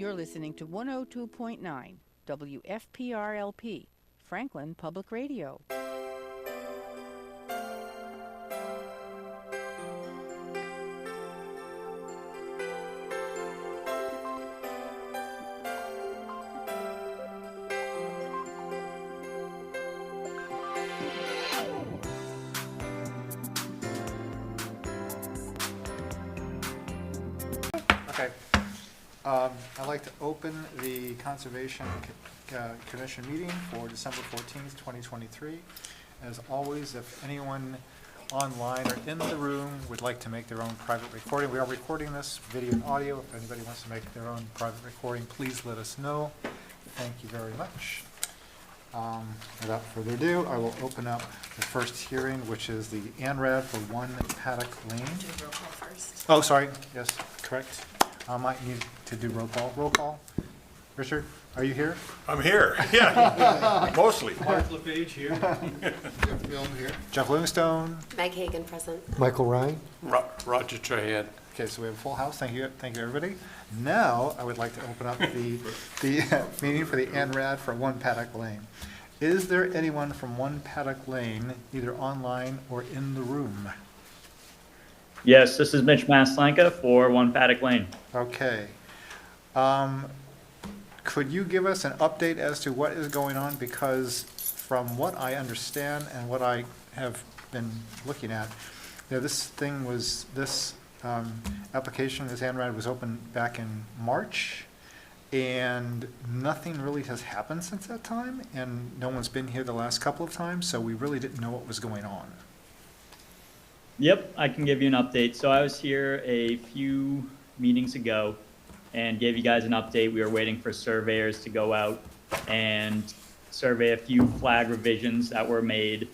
You're listening to 102.9 WFPRLP, Franklin Public Radio. Okay. I'd like to open the Conservation Commission meeting for December 14th, 2023. As always, if anyone online or in the room would like to make their own private recording, we are recording this video and audio. If anybody wants to make their own private recording, please let us know. Thank you very much. Without further ado, I will open up the first hearing, which is the ANRAD for 1 Paddock Lane. Do roll call first. Oh, sorry. Yes, correct. I might need to do roll call. Roll call. Richard, are you here? I'm here, yeah, mostly. Mark LePage here. Jeff Milne here. Jeff Livingstone. Meg Hagan, present. Michael Ryan? Roger Trahan. Okay, so we have a full house. Thank you, everybody. Now, I would like to open up the meeting for the ANRAD for 1 Paddock Lane. Is there anyone from 1 Paddock Lane, either online or in the room? Yes, this is Mitch Maslanka for 1 Paddock Lane. Okay. Could you give us an update as to what is going on? Because from what I understand and what I have been looking at, this application, this ANRAD was open back in March, and nothing really has happened since that time, and no one's been here the last couple of times, so we really didn't know what was going on. Yep, I can give you an update. So I was here a few meetings ago and gave you guys an update. We were waiting for surveyors to go out and survey a few flag revisions that were made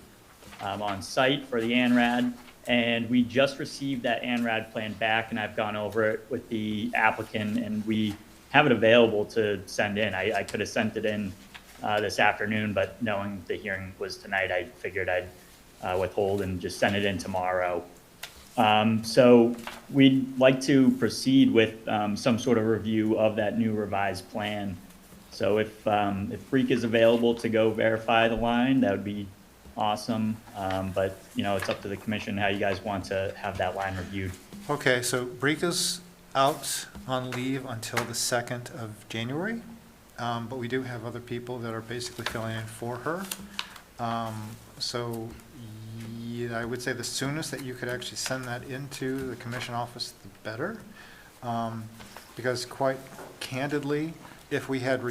on site for the ANRAD. And we just received that ANRAD plan back, and I've gone over it with the applicant, and we have it available to send in. I could have sent it in this afternoon, but knowing the hearing was tonight, I figured I'd withhold and just send it in tomorrow. So we'd like to proceed with some sort of review of that new revised plan. So if Breek is available to go verify the line, that would be awesome. But it's up to the commission how you guys want to have that line reviewed. Okay, so Brika's out on leave until the 2nd of January, but we do have other people that are basically filling in for her. So yeah, I would say the soonest that you could actually send that into the commission office, the better. Because quite candidly, if we had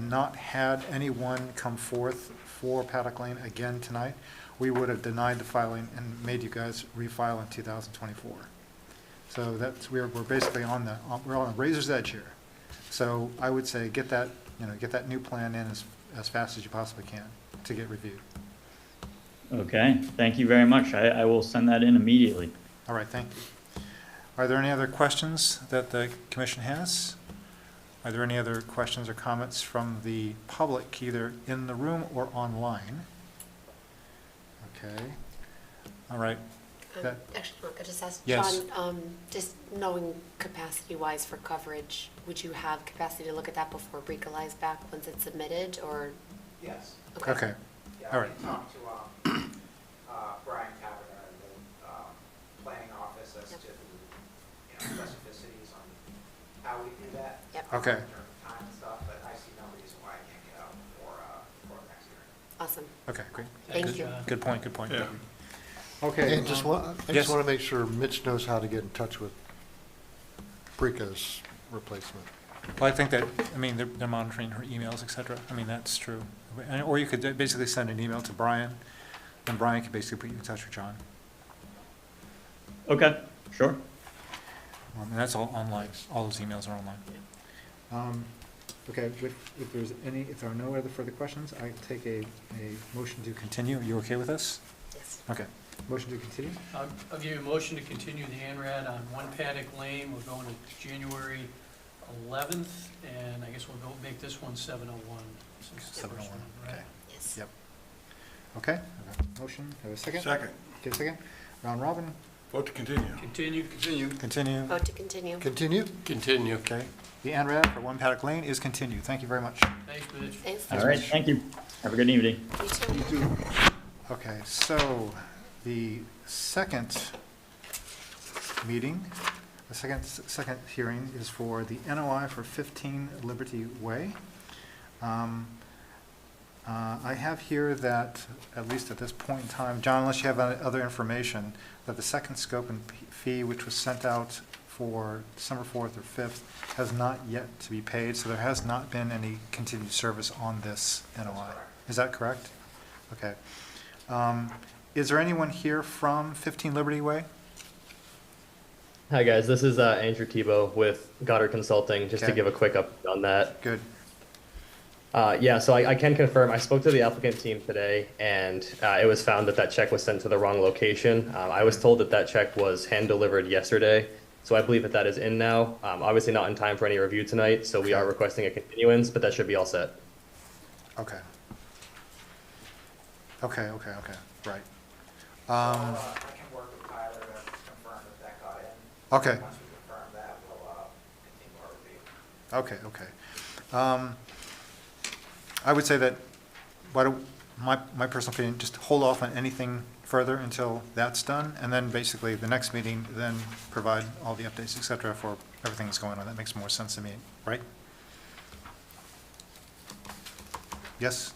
not had anyone come forth for Paddock Lane again tonight, we would have denied the filing and made you guys refile in 2024. So that's, we're basically we're on the razor's edge here. So I would say get that new plan in as fast as you possibly can to get reviewed. Okay, thank you very much. I will send that in immediately. All right, thank you. Are there any other questions that the commission has? Are there any other questions or comments from the public, either in the room or online? Okay. All right. Actually, Mark, I just asked Yes. John, just knowing capacity-wise for coverage, would you have capacity to look at that before Breek lies back once it's submitted, or? Yes. Okay. Yeah, All right. I talked to Brian Cavanagh in the planning office as to specificities on how we do that. Yep. Okay. In terms of time and stuff, but I see no reason why I can't get out for next year. Awesome. Okay, great. Thank you. Good point, good point. Yeah. Okay. And I just yes. want to make sure Mitch knows how to get in touch with Brika's replacement. Well, I think that, they're monitoring her emails, et cetera. That's true. Or you could basically send an email to Brian, and Brian could basically put you in touch with John. Okay, sure. And that's all online. All those emails are online. Okay, if there are no other further questions, I take a motion to continue. Are you okay with this? Yes. Okay. Motion to continue? I'll give you a motion to continue the ANRAD on 1 Paddock Lane. We're going to January 11th, and I guess we'll go make this one 7:01. Since it's the first 7:01, one, right? okay. Yes. Yep. Okay, motion, have a second? Second. Okay, second. Round robin, Vote to continue. Continue. Continue. Vote to continue. Continue? Continue. Okay. The ANRAD for One Paddock Lane is continued. Thank you very much. Thanks, Mitch. Thanks. All right, thank you. Have a good evening. You too. Okay, so the second meeting, the second hearing is for the NOI for 15 Liberty Way. I have here that, at least at this point in time, John, unless you have other information, that the second scope and fee, which was sent out for December 4th or 5th, has not yet to be paid, so there has not been any continued service on this NOI. Is that correct? Okay. Is there anyone here from 15 Liberty Way? Hi, guys. This is Andrew Tebow with Goddard Consulting, just to Okay. give a quick update on that. Good. Yeah, so I can confirm, I spoke to the applicant team today, and it was found that that check was sent to the wrong location. I was told that that check was hand-delivered yesterday, so I believe that that is in now. Obviously not in time for any review tonight, so we are requesting a continuance, but that should be all set. Okay. Okay, right. I can work with Tyler to confirm that that got in. Okay. Once we confirm that, we'll continue our review. Okay. I would say that, my personal opinion, just hold off on anything further until that's done, and then basically the next meeting, then provide all the updates, et cetera, for everything that's going on. That makes more sense to me, right? Yes?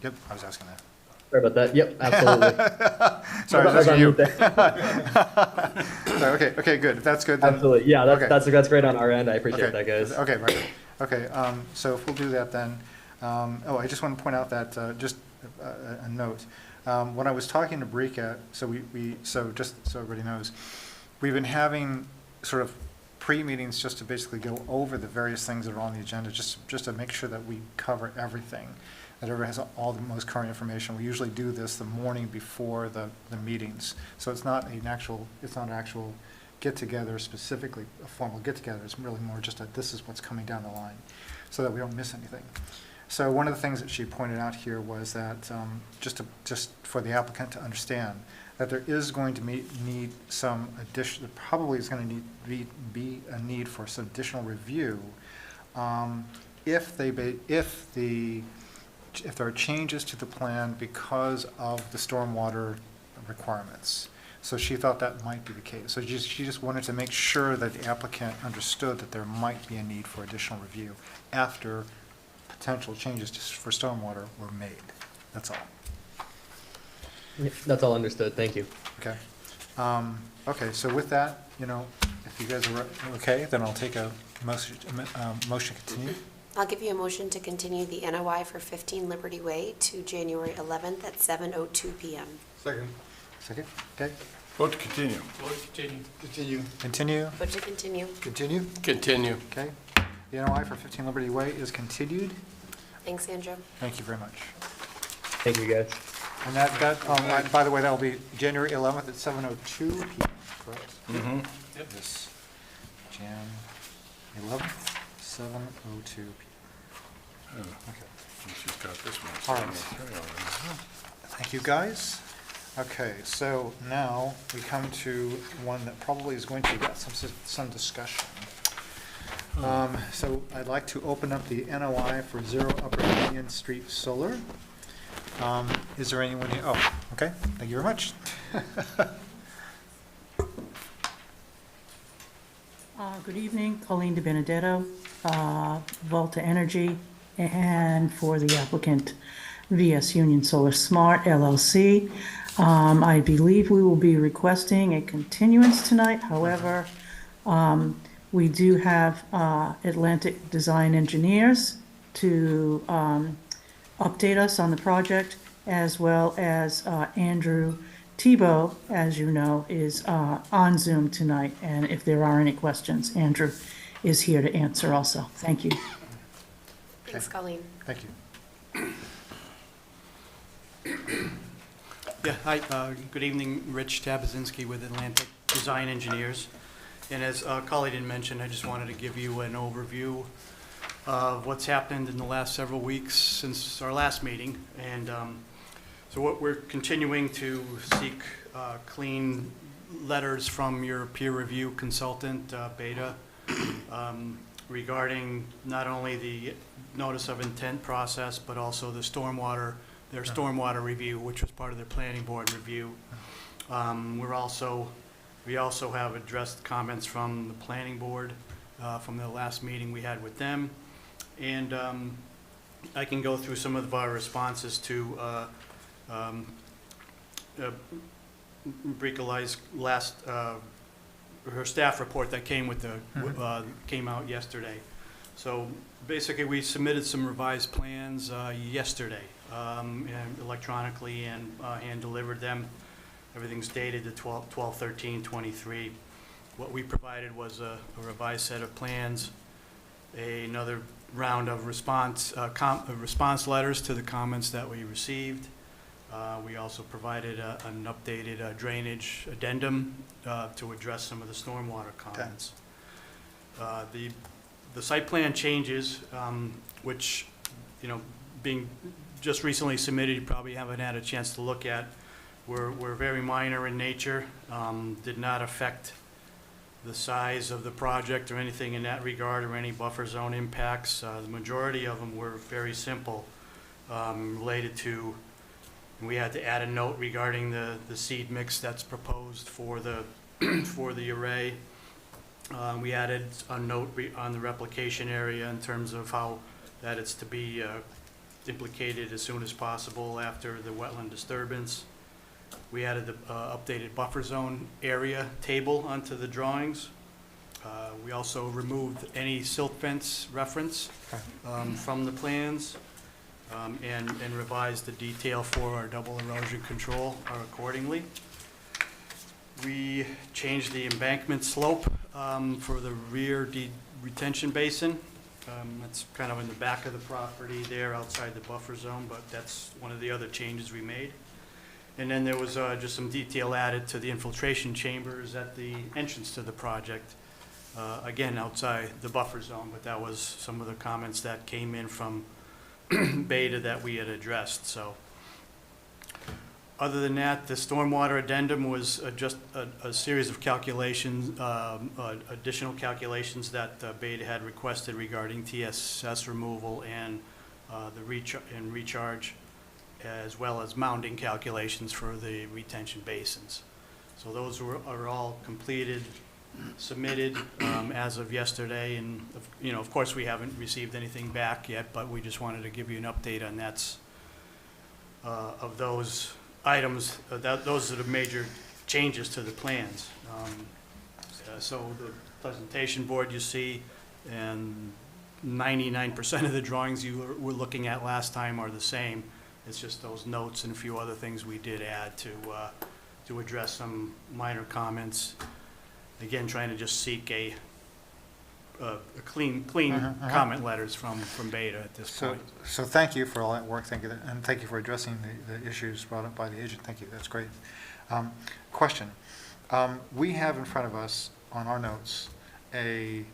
Yep, I was asking that. Sorry about that. Yep, absolutely. Sorry, I was I was asking on you. mute there. Sorry, okay, good. If that's good, then. Absolutely. Yeah, Okay. that's great on our end. I appreciate Okay. that, guys. Okay, right. Okay, so if we'll do that then. I just want to point out that, just a note. When I was talking to Brika, so just so everybody knows, we've been having sort of pre-meetings just to basically go over the various things that are on the agenda, just to make sure that we cover everything, that everyone has all the most current information. We usually do this the morning before the meetings, so it's not an actual get-together specifically, a formal get-together. It's really more just that this is what's coming down the line, so that we don't miss anything. So one of the things that she pointed out here was that, just for the applicant to understand, that there is going to need some addition, probably is going to be a need for some additional review, if there are changes to the plan because of the stormwater requirements. So she thought that might be the case. So she just wanted to make sure that the applicant understood that there might be a need for additional review after potential changes for stormwater were made. That's all. Yep, that's all understood. Thank you. Okay. Okay, so with that, if you guys are okay, then I'll take a motion to continue. I'll give you a motion to continue the NOI for 15 Liberty Way to January 11th at 7:02 PM. Second. Second, okay. Vote to continue. Vote to continue. Continue. Continue, Vote to continue. Continue? Continue. okay. The NOI for 15 Liberty Way is continued. Thanks, Andrew. Thank you very much. Thank you, guys. And by the way, that'll be January 11th at 7:02 PM, correct? Mm-hmm. Yep. This, Jan 11th, 7:02 PM. Okay. She's got this one. All right. Thank you, guys. Okay, so now we come to one that probably is going to get some discussion. So I'd like to open up the NOI for 0 Upper Union Street Solar. Is there anyone here? Oh, okay, thank you very much. Good evening, Colleen De Benedetto, Volta Energy, and for the applicant, VS Union Solar Smart LLC. I believe we will be requesting a continuance tonight. However, we do have Atlantic Design Engineers to update us on the project, as well as Andrew Tebow, as you know, is on Zoom tonight, and if there are any questions, Andrew is here to answer also. Thank you. Thanks, Colleen. Thank you. Yeah, hi, good evening, Rich Tabazinski with Atlantic Design Engineers. And as Colleen mentioned, I just wanted to give you an overview of what's happened in the last several weeks since our last meeting. And So what we're continuing to seek clean letters from your peer review consultant, Beta, regarding not only the notice of intent process, but also the their stormwater review, which was part of their planning board review. We also have addressed comments from the planning board from the last meeting we had with them. And I can go through some of our responses to Bricolai's last, her staff report that came with came out yesterday. So basically, we submitted some revised plans yesterday, and electronically, and hand-delivered them. Everything's dated to 12/13/23. What we provided was a revised set of plans, another round of response letters to the comments that we received. We also provided an updated drainage addendum to address some of the stormwater comments. The site plan changes, which, being just recently submitted, you probably haven't had a chance to look at, were very minor in nature, did not affect the size of the project or anything in that regard, or any buffer zone impacts. The majority of them were very simple, related to, we had to add a note regarding the seed mix that's proposed for the for the array. We added a note on the replication area in terms of how that it's to be implicated as soon as possible after the wetland disturbance. We added the updated buffer zone area table onto the drawings. We also removed any silt fence reference from the plans, and revised the detail for our double erosion control accordingly. We changed the embankment slope for the rear retention basin. That's kind of in the back of the property there outside the buffer zone, but that's one of the other changes we made. And then there was just some detail added to the infiltration chambers at the entrance to the project, again, outside the buffer zone, but that was some of the comments that came in from Beta that we had addressed. So other than that, the stormwater addendum was just a series of calculations, additional calculations that Beta had requested regarding TSS removal and the recharge, as well as mounding calculations for the retention basins. So those are all completed, submitted as of yesterday, and of course we haven't received anything back yet, but we just wanted to give you an update on that's of those items. Those are the major changes to the plans. So the presentation board you see, and 99% of the drawings you were looking at last time are the same. It's just those notes and a few other things we did add to address some minor comments. Again, trying to just seek a clean comment letters from Beta at this point. So thank you for all that work, thank you, and thank you for addressing the issues brought up by the agent, thank you, that's great. Question, we have in front of us on our notes a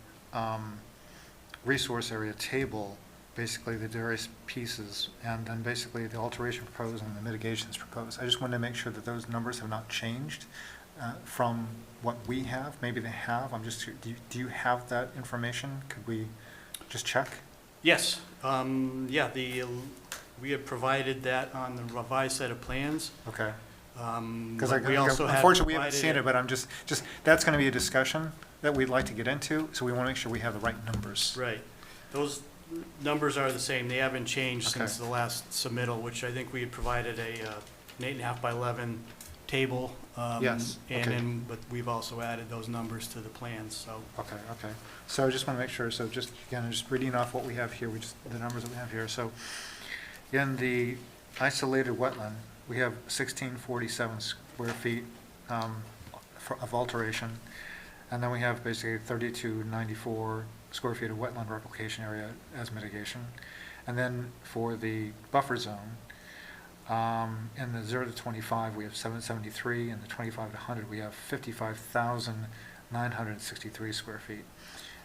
resource area table, basically the various pieces, and then basically the alteration proposed and the mitigations proposed. I just wanted to make sure that those numbers have not changed from what we have. Maybe they have. I'm just, do you have that information? Could we just check? Yes. Yeah, we have provided that on the revised set of plans. Okay. Because unfortunately we haven't seen it, but I'm just that's going to be a discussion that we'd like to get into, so we want to make sure we have the right numbers. Right. Those numbers are the same. They haven't changed since the last submittal, which I think we had provided an 8.5 by 11 table. Yes. And then, but we've also added those numbers to the plans. So. Okay. So I just want to make sure. So just again, just reading off what we have here, the numbers that we have here. So in the isolated wetland, we have 1647 square feet of alteration, and then we have basically 3294 square feet of wetland replication area as mitigation. And then for the buffer zone, in the 0 to 25, we have 773, and the 25 to 100, we have 55,963 square feet.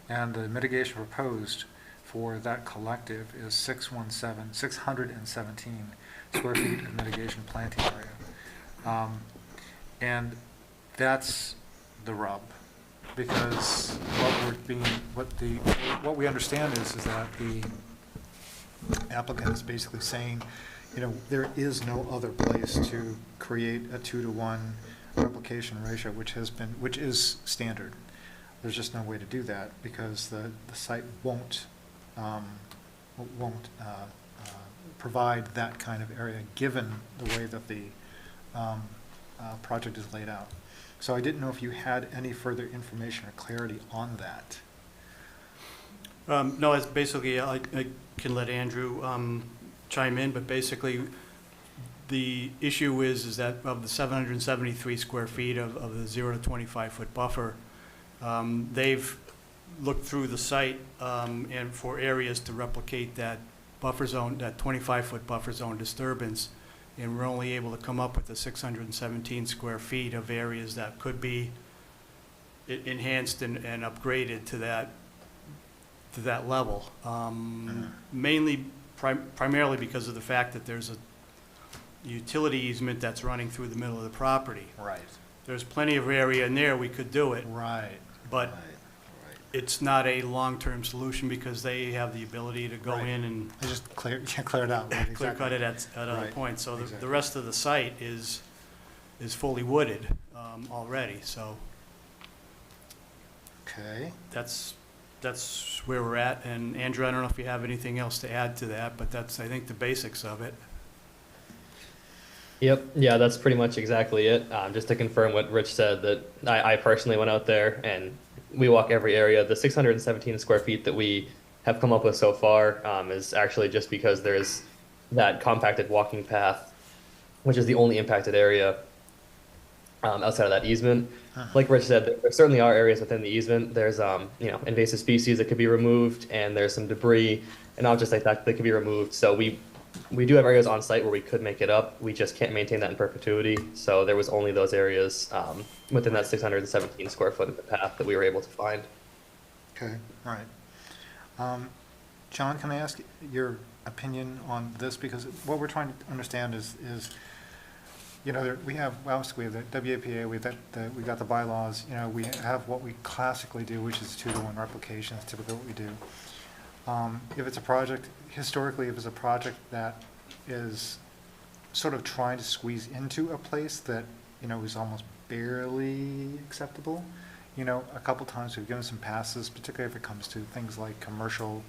And the mitigation proposed for that collective is 617 square feet of mitigation planting area. And that's the rub, because what we understand is that the applicant is basically saying, there is no other place to create a 2-to-1 replication ratio, which is standard. There's just no way to do that because the site won't provide that kind of area, given the way that the project is laid out. So I didn't know if you had any further information or clarity on that. No, it's basically, I can let Andrew chime in, but basically, the issue is that of the 773 square feet of the 0 to 25-foot buffer, they've looked through the site and for areas to replicate that buffer zone, that 25-foot buffer zone disturbance, and we're only able to come up with the 617 square feet of areas that could be enhanced and upgraded to that level. Mainly, primarily because of the fact that there's a utility easement that's running through the middle of the property. Right. There's plenty of area in there, we could do it. Right. But it's not a long-term solution because they have the ability to go in and I just clear it out. Right, clear cut it at other Right. points. So the Exactly. rest of the site is fully wooded already, so Okay. that's where we're at. And Andrew, I don't know if you have anything else to add to that, but that's, I think, the basics of it. Yep, yeah, that's pretty much exactly it. Just to confirm what Rich said, that I personally went out there and we walk every area. The 617 square feet that we have come up with so far is actually just because there's that compacted walking path, which is the only impacted area outside of that easement. Like Rich said, there certainly are areas within the easement. There's invasive species that could be removed, and there's some debris and objects like that could be removed. So we do have areas on site where we could make it up. We just can't maintain that in perpetuity. So there was only those areas within that 617 square foot of the path that we were able to find. Okay, all right. John, can I ask your opinion on this? Because what we're trying to understand is we have the WAPA, we've got the bylaws, we have what we classically do, which is 2-to-1 replication, is typically what we do. If it's a project, historically, if it's a project that is sort of trying to squeeze into a place that, is almost barely acceptable, a couple times we've given some passes, particularly if it comes to things like commercial,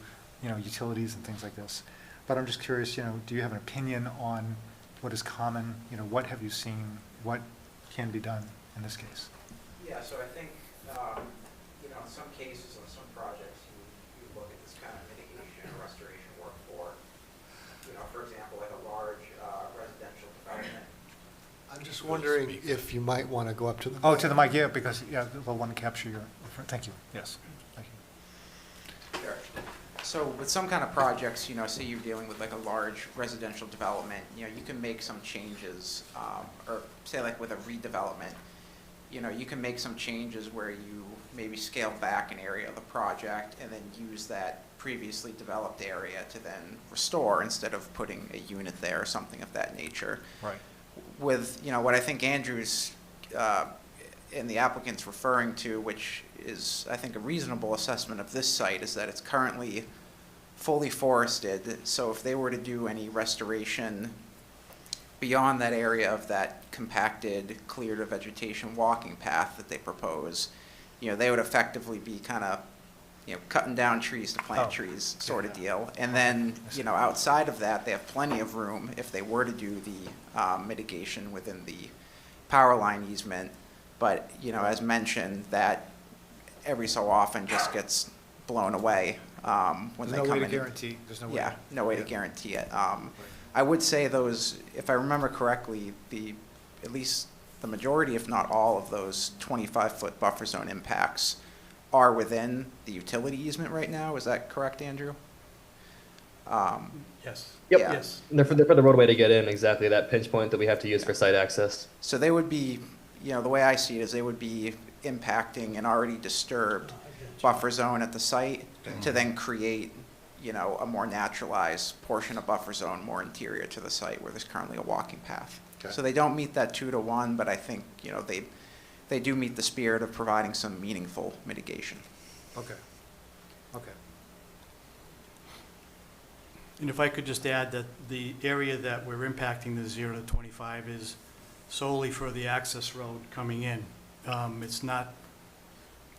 utilities and things like this. But I'm just curious, do you have an opinion on what is common? What have you seen? What can be done in this case? Yeah, so I think, in some cases, on some projects, you look at this kind of mitigation and restoration work for example, like a large residential development. I'm just wondering if you might want to go up to the. Oh, to the mic, yeah, because, we'll want to capture your, thank you, yes, thank you. Sure. So with some kind of projects, say you're dealing with like a large residential development, you can make some changes, or say like with a redevelopment, you can make some changes where you maybe scale back an area of the project and then use that previously developed area to then restore instead of putting a unit there or something of that nature. Right. With, what I think Andrew's and the applicant's referring to, which is, I think, a reasonable assessment of this site, is that it's currently fully forested. So if they were to do any restoration beyond that area of that compacted, cleared of vegetation walking path that they propose, they would effectively be kind of, cutting down trees to plant trees sort of deal. And then, outside of that, they have plenty of room if they were to do the mitigation within the power line easement. But, as mentioned, that every so often just gets blown away when they come in. There's no way to guarantee, there's no way. Yeah, no way to guarantee it. I would say those, if I remember correctly, at least the majority, if not all of those 25-foot buffer zone impacts are within the utility easement right now. Is that correct, Andrew? Yes. Yep. Yeah. Yes. They're for the roadway to get in, exactly, that pinch point that we have to use for site access. So they would be, the way I see it is they would be impacting an already disturbed buffer zone at the site to then create you know, a more naturalized portion of buffer zone more interior to the site where there's currently a walking path. Okay. So they don't meet that 2-to-1, but I think, you know, they do meet the spirit of providing some meaningful mitigation. Okay, okay. And if I could just add that the area that we're impacting the 0 to 25 is solely for the access road coming in. It's not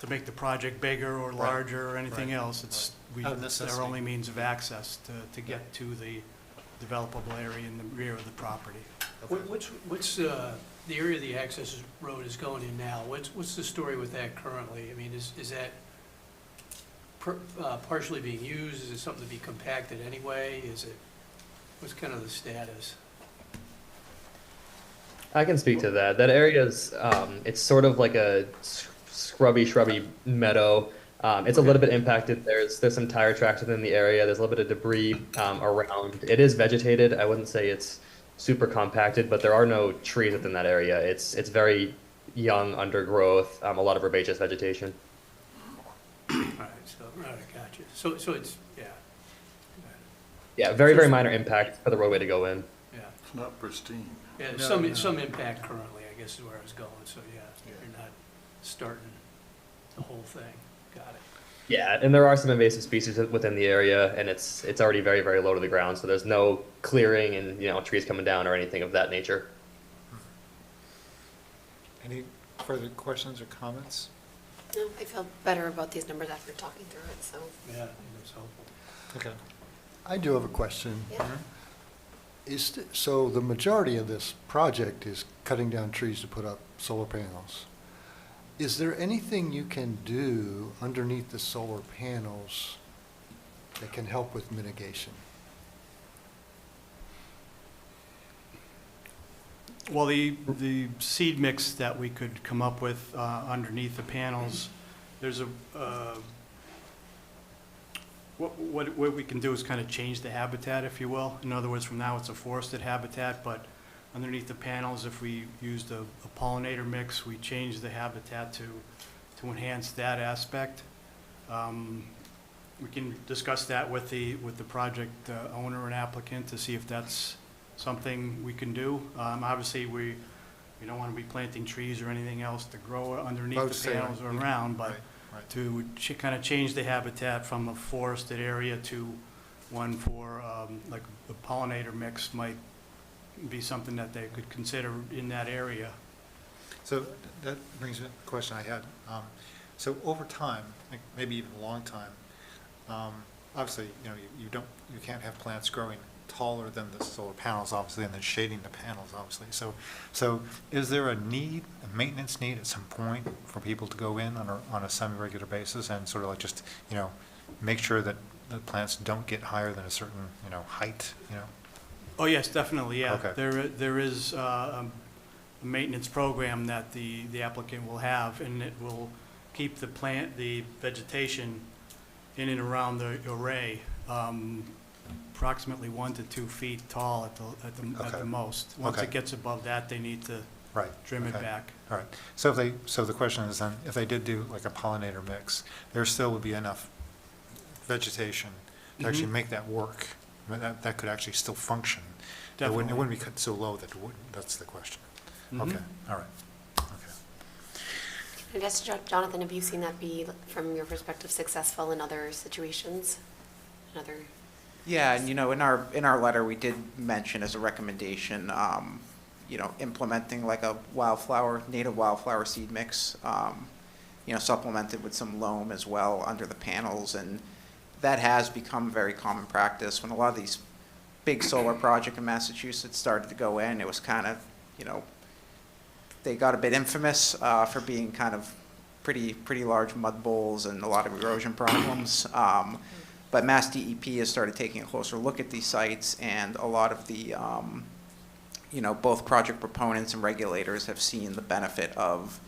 to make the project bigger or larger or anything else. It's, Out of it's necessity. our only means of access to get to the developable area in the rear of the property. What's the area the access road is going in now? What's the story with that currently? I mean, is that partially being used? Is it something to be compacted anyway? What's kind of the status? I can speak to that. That area's, it's sort of like a shrubby meadow. It's a little bit impacted. There's some tire tracks within the area. There's a little bit of debris around. It is vegetated. I wouldn't say it's super compacted, but there are no trees within that area. It's very young undergrowth, a lot of herbaceous vegetation. All right, gotcha. So it's, yeah. Yeah, very minor impact for the roadway to go in. Yeah. It's not pristine. Yeah, No, some impact currently, I guess is where I was going, so yeah, you're not starting the whole thing. Got it. Yeah, and there are some invasive species within the area, and it's already very low to the ground, so there's no clearing and, you know, trees coming down or anything of that nature. Any further questions or comments? No, I feel better about these numbers after talking through it, so, Yeah, I think that's helpful. Okay. I do have a question. yeah. So the majority of this project is cutting down trees to put up solar panels. Is there anything you can do underneath the solar panels that can help with mitigation? Well, the seed mix that we could come up with underneath the panels, there's what we can do is kind of change the habitat, if you will. In other words, from now it's a forested habitat, but underneath the panels, if we used a pollinator mix, we change the habitat to enhance that aspect. We can discuss that with the project owner and applicant to see if that's something we can do. Obviously, we don't want to be planting trees or anything else to grow underneath the panels or around, but to kind of change the habitat from a forested area to one for, like the pollinator mix might be something that they could consider in that area. So that brings me to the question I had. So over time, like maybe even a long time, obviously, you know, you can't have plants growing taller than the solar panels, obviously, and then shading the panels, obviously. So is there a maintenance need at some point for people to go in on a semi-regular basis and sort of like just, you know, make sure that the plants don't get higher than a certain, you know, height, you know? Oh, yes, definitely, yeah. Okay. There is a maintenance program that the applicant will have, and it will keep the vegetation in and around the array approximately 1 to 2 feet tall at the most. Once Okay. it gets above that, they need to Right. trim it Okay. back. All right. So the question is then, if they did do like a pollinator mix, there still would be enough vegetation to actually Mhm. make that work. That could actually still function. Definitely. It wouldn't be cut so low that it wouldn't. That's the question. Mhm. Okay, all right. Okay. I guess, Jonathan, have you seen that be, from your perspective, successful in other situations? Yeah, and you know, in our letter, we did mention as a recommendation, you know, implementing like a native wildflower seed mix, you know, supplemented with some loam as well under the panels, and that has become very common practice. When a lot of these big solar projects in Massachusetts started to go in, it was kind of, you know, they got a bit infamous for being kind of pretty large mud bowls and a lot of erosion problems. But Mass DEP has started taking a closer look at these sites, and a lot of the, you know, both project proponents and regulators have seen the benefit of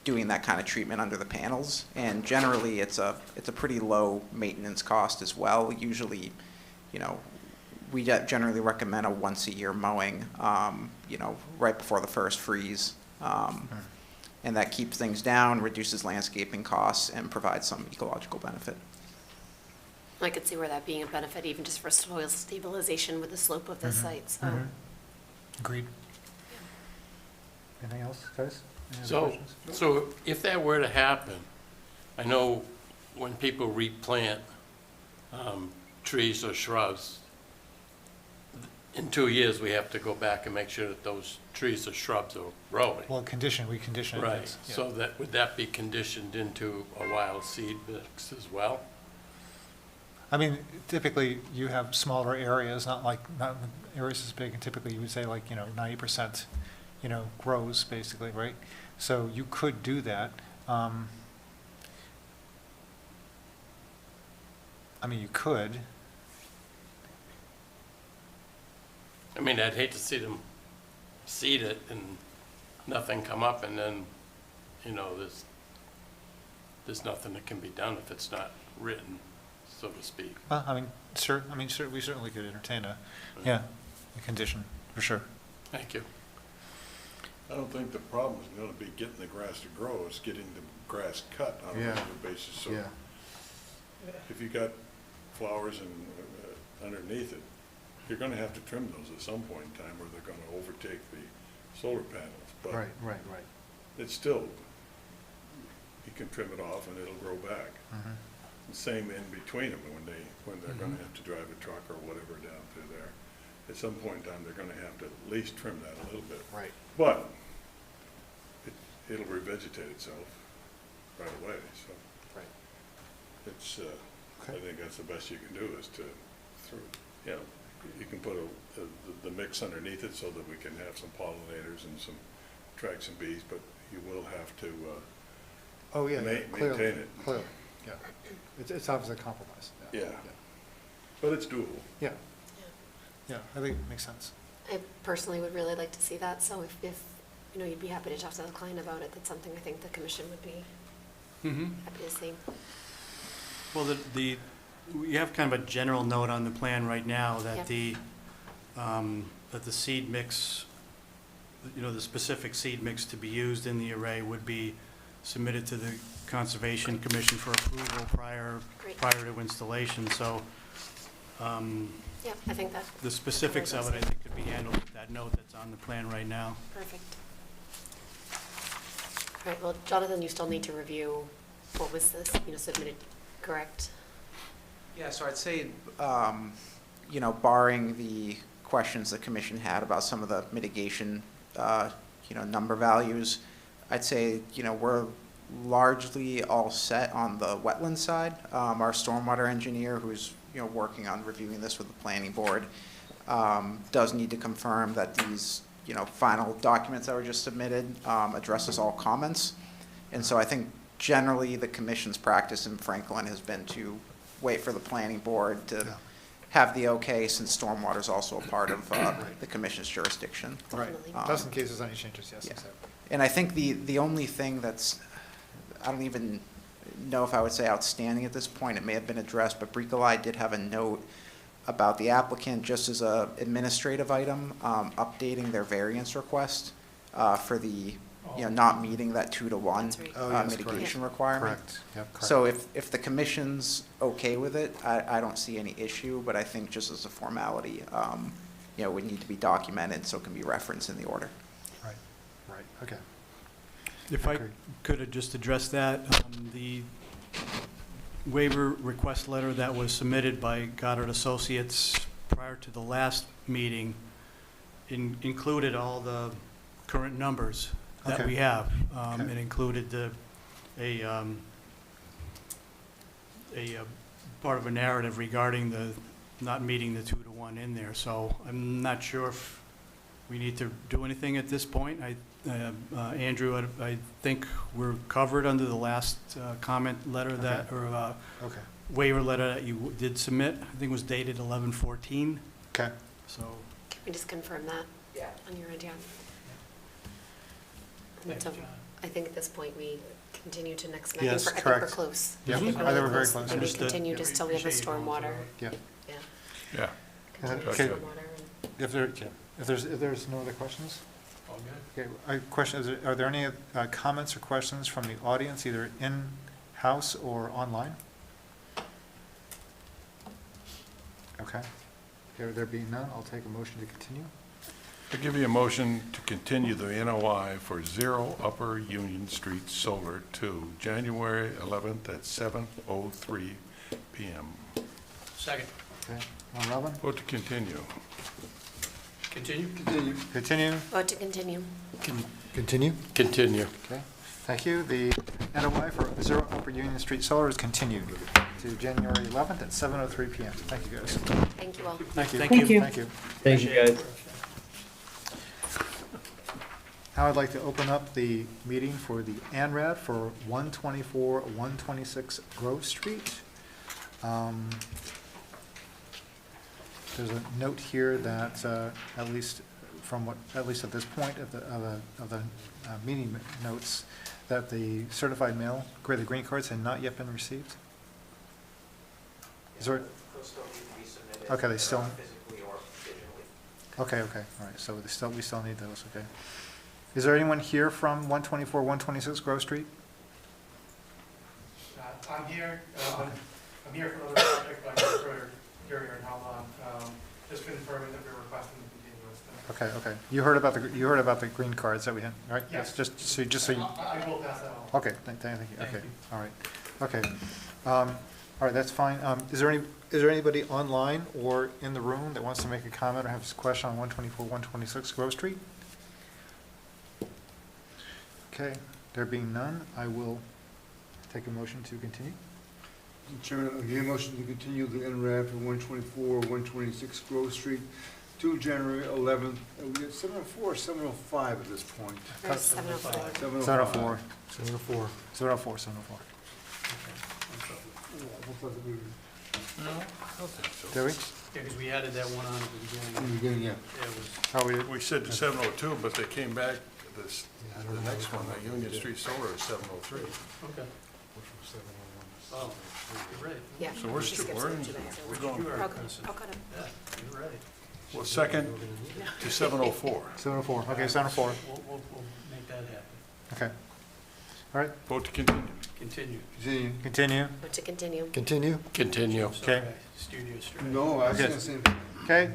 doing that kind of treatment under the panels. And generally, it's a pretty low maintenance cost as well. Usually, you know, we generally recommend a once-a-year mowing, you know, right before the first freeze. And that keeps things down, reduces landscaping costs, and provides some ecological benefit. I could see where that being a benefit, even just for soil stabilization with the slope of the site, so. Mhm. Agreed. Anything else, guys? Any other So, questions? so if that were to happen, I know when people replant trees or shrubs, in 2 years, we have to go back and make sure that those trees or shrubs are growing. Well, we condition it. Right, yes, yeah. so that, would that be conditioned into a wild seed mix as well? I mean, typically, you have smaller areas, not areas as big, and typically you would say like, 90%, grows, basically, right? So you could do that. I mean, you could. I mean, I'd hate to see them seed it and nothing come up, and then, there's nothing that can be done if it's not written, so to speak. Well, we certainly could entertain a condition, for sure. Thank you. I don't think the problem is going to be getting the grass to grow, it's getting the grass cut on a Yeah. regular basis. So if you got flowers and underneath it, you're going to have to trim those at some point in time, or they're going to overtake the solar panels. But Right. it's still, you can trim it off and it'll grow back. Mhm. The same in between them when they're going to have to drive a truck or whatever down through there. At some point in time, they're going to have to at least trim that a little bit. Right. But it'll revegetate itself right away, so. Right. It's, I Okay. think that's the best you can do is to, you can put the mix underneath it so that we can have some pollinators and attract some bees, but you will have to, Oh, yeah, maintain clearly, it. clearly, yeah. It's obviously a compromise. Yeah. But it's doable. Yeah, yeah, I think it makes sense. I personally would really like to see that, so if you'd be happy to talk to the client about it, that's something I think the commission would be happy to see. Well, we have kind of a general note on the plan right now that Yeah. that the seed mix, the specific seed mix to be used in the array would be submitted to the Conservation Commission for approval prior Great. to installation, so Yeah, I think that. the specifics of it, I think, could be handled with that note that's on the plan right now. Perfect. All right, well, Jonathan, you still need to review what was this, submitted, correct? Yeah, so I'd say, barring the questions the commission had about some of the mitigation, number values, I'd say, we're largely all set on the wetland side. Our stormwater engineer, who's, working on reviewing this with the planning board, does need to confirm that these, final documents that were just submitted, addresses all comments. And so I think generally the commission's practice in Franklin has been to wait for the planning board to have the okay, since stormwater is also a part of the commission's jurisdiction. Right, Definitely. just in case there's any changes, yes, Yeah. exactly. And I think the only thing that's, I don't even know if I would say outstanding at this point, it may have been addressed, but Bricolai did have a note about the applicant, just as a administrative item, updating their variance request for the, not meeting that 2-to-1 That's right. Oh, yes, mitigation correct. requirement. Correct, yep, correct. So if the commission's okay with it, I don't see any issue, but I think just as a formality, it would need to be documented so it can be referenced in the order. Right, okay. If I Agreed. could just address that, the waiver request letter that was submitted by Goddard Associates prior to the last meeting included all the current numbers that Okay. we have. Okay. It included a part of a narrative regarding the not meeting the 2-to-1 in there. So I'm not sure if we need to do anything at this point. Andrew, I think we're covered under the last comment letter that, or Okay, waiver letter that you did submit. I think it was dated 11/14, okay. so. Can we just confirm that? Yeah. On your end, yeah. Thanks, So, John. I think at this point, we continue to next, I Yes, think we're correct. close. Yeah, I Really think we're very close. Maybe Understood. continue just till we have the Appreciate you going stormwater, through it. Yeah. yeah. Yeah. Continue Okay. the stormwater and. If there's no other questions? All good? Okay, are there any comments or questions from the audience, either in-house or online? Okay. There being none, I'll take a motion to continue. I give you a motion to continue the NOI for 0 Upper Union Street Solar to January 11th at 7:03 PM. Second. Okay, on 11? Vote to continue. Continue? Continue. Vote to continue. Continue? Continue. Okay, thank you. The NOI for 0 Upper Union Street Solar is continued to January 11th at 7:03 PM. Thank you, guys. Thank you all. Thank you. Thank you. Thank you. Thank you, guys. Now I'd like to open up the meeting for the ANRAD for 124, 126 Grove Street. There's a note here that, at least at this point of the meeting notes, that the certified mail, the green cards had not yet been received. Is there? Okay, they still. Okay, all right, so we still need those, okay. Is there anyone here from 124, 126 Grove Street? I'm here for another project, but I'm for Gary and Haldon, just confirming that we're requesting the continuance. Okay. You heard about the green cards that we had, right? Yes. Just so you. I will pass that on. Okay, thank you. Thank Okay, you. all right. Okay. All right, that's fine. Is there anybody online or in the room that wants to make a comment or have a question on 124, 126 Grove Street? Okay, there being none, I will take a motion to continue. Mr. Chairman, I give a motion to continue the NRAD for 124, 126 Grove Street to January 11th. We have 704 or 705 at this point? Or 7:04. 704. 704. 704, 704. No, I don't think so. Did we? Yeah, because we added that one on at the beginning. In the beginning, yeah. Yeah, it was, Oh, we did? We said 7:02, but they came back, this, Yeah, I don't the know next which one, one the we Union did. Street Solar is 7:03. okay. Oh, you're right. Yeah. So we're just still, skip we're in, some today, so we're You going, are, I'll Chris. cut it. Yeah, you're right. well, second to 7:04. 704, okay, 704. We'll make that happen. Okay. All right, Vote to continue. Continue. Continue. continue. Vote to continue. Continue? Continue. Okay. Steered you astray. No, I was Okay. gonna say, Okay,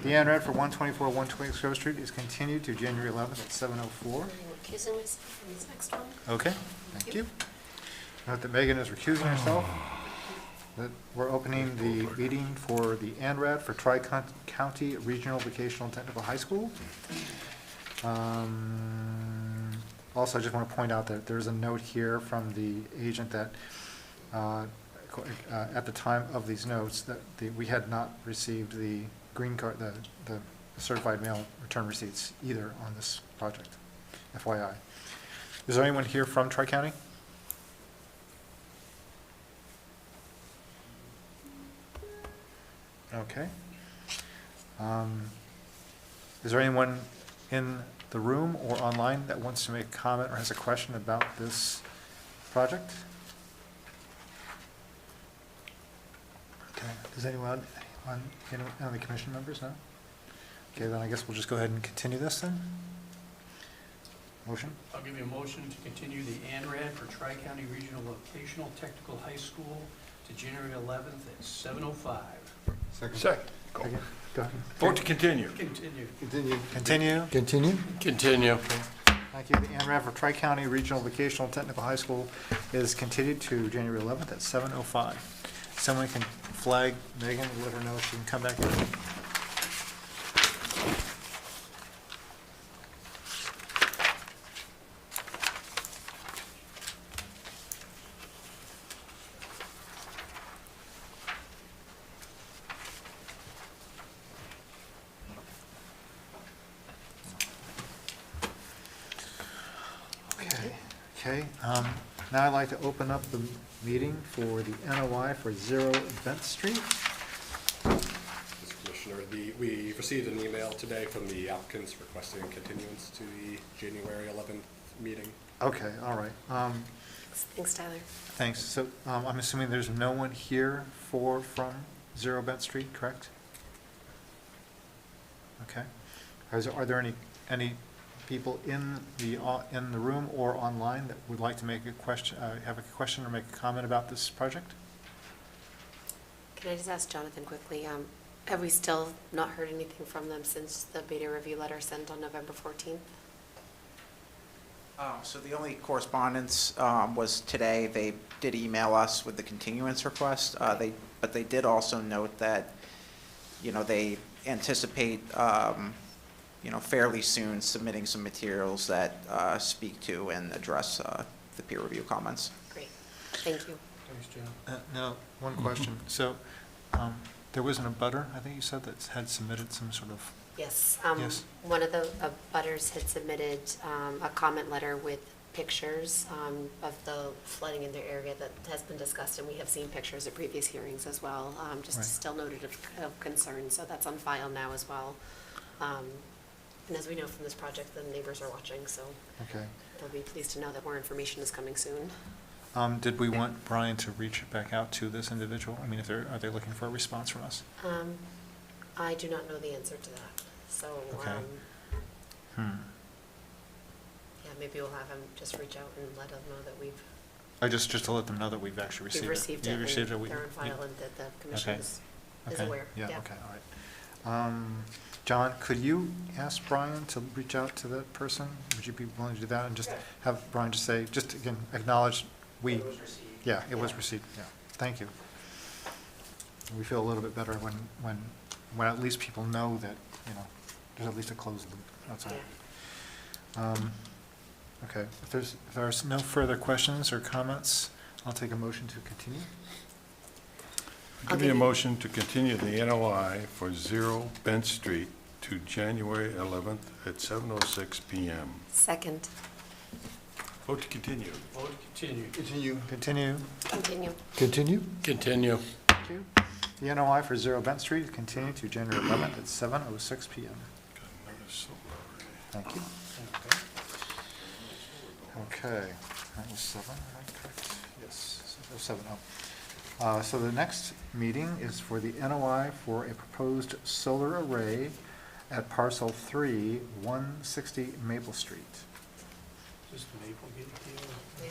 the ANRAD for 124, 126 Grove Street is continued to January 11th at 7:04. I'm recusing myself from this next one. Okay, thank you. Note that Megan is recusing herself. That we're opening the meeting for the ANRAD for Tri-County Regional Vocational Technical High School. Also, I just want to point out that there's a note here from the agent that at the time of these notes, that we had not received the green card, the certified mail return receipts either on this project, FYI. Is there anyone here from Tri-County? Okay. Is there anyone in the room or online that wants to make a comment or has a question about this project? Okay, does anyone on the commission members know? Okay, then I guess we'll just go ahead and continue this then. Motion? I'll give you a motion to continue the ANRAD for Tri-County Regional Vocational Technical High School to January 11th at 7:05. Second. Go. Okay, go ahead. Vote to continue. Continue. continue. Continue. Continue? Continue. Thank you. The ANRAD for Tri-County Regional Vocational Technical High School is continued to January 11th at 7:05. Someone can flag Megan, let her know she can come back in. Okay, now I'd like to open up the meeting for the NOI for 0 Bent Street. Mr. Commissioner, we received an email today from the applicants requesting continuance to the January 11th meeting. Okay, all right. Thanks, Tyler. Thanks. So I'm assuming there's no one here from 0 Bent Street, correct? Okay. Are there any people in the room or online that would like to make a question, have a question or make a comment about this project? Can I just ask Jonathan quickly? Have we still not heard anything from them since the beta review letter sent on November 14th? So the only correspondence was today. They did email us with the continuance request. But they did also note that, they anticipate, fairly soon submitting some materials that speak to and address the peer review comments. Great, thank you. Thanks, John. Now, one question. So, there was an abutter, I think you said, that had submitted some sort of... Yes, Yes. one of the butters had submitted a comment letter with pictures of the flooding in their area that has been discussed, and we have seen pictures at previous hearings as well, just Right. still noted of concern, so that's on file now as well. And as we know from this project, the neighbors are watching, so Okay. they'll be pleased to know that more information is coming soon. Did we want Brian to reach back out to this individual? I mean, are they looking for a response from us? I do not know the answer to that, so, Okay. yeah, maybe we'll have him just reach out and let them know that we've Just to let them know that we've actually received it. received it, You received and it? they're on file, and that the commission Okay. is Okay. aware. Yeah, okay, all right. John, could you ask Brian to reach out to that person? Would you be willing to do that? And just have Brian just say, just again, acknowledge It was received. Yeah, it was received, yeah. Thank you. We feel a little bit better when at least people know that, there's at least a closed loop, that's all. Okay, if there's no further questions or comments, I'll take a motion to continue. Give me a motion to continue the NOI for 0 Bent Street to January 11th at 7:06 PM. Second. Vote to continue. Vote to continue. Continue. Continue. Continue. Continue? Continue. Thank you. The NOI for 0 Bent Street is continued to January 11th at 7:06 PM. Got another solar array. Thank you. Okay, that was 7, am I correct? Yes, 7, so the next meeting is for the NOI for a proposed solar array at parcel 3, 160 Maple Street. Is this the Maplegate deal? Yeah,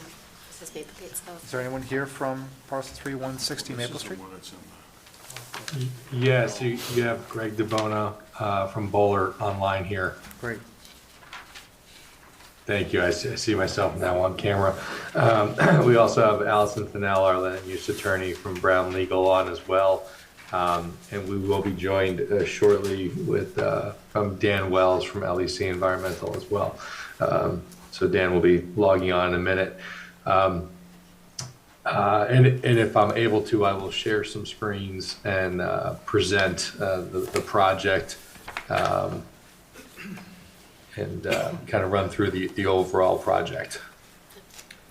this is Maplegate Is South. there anyone here from parcel 3, 160 Maple This is the Street? one that's in the... Yes, you have Greg DeBona from Bowler online here. Great. Thank you. I see myself now on camera. We also have Allison Fennell, our land use attorney from Brown Legal on as well. And we will be joined shortly with from Dan Wells from LEC Environmental as well. So Dan will be logging on in a minute. And if I'm able to, I will share some screens and present the project and kind of run through the overall project.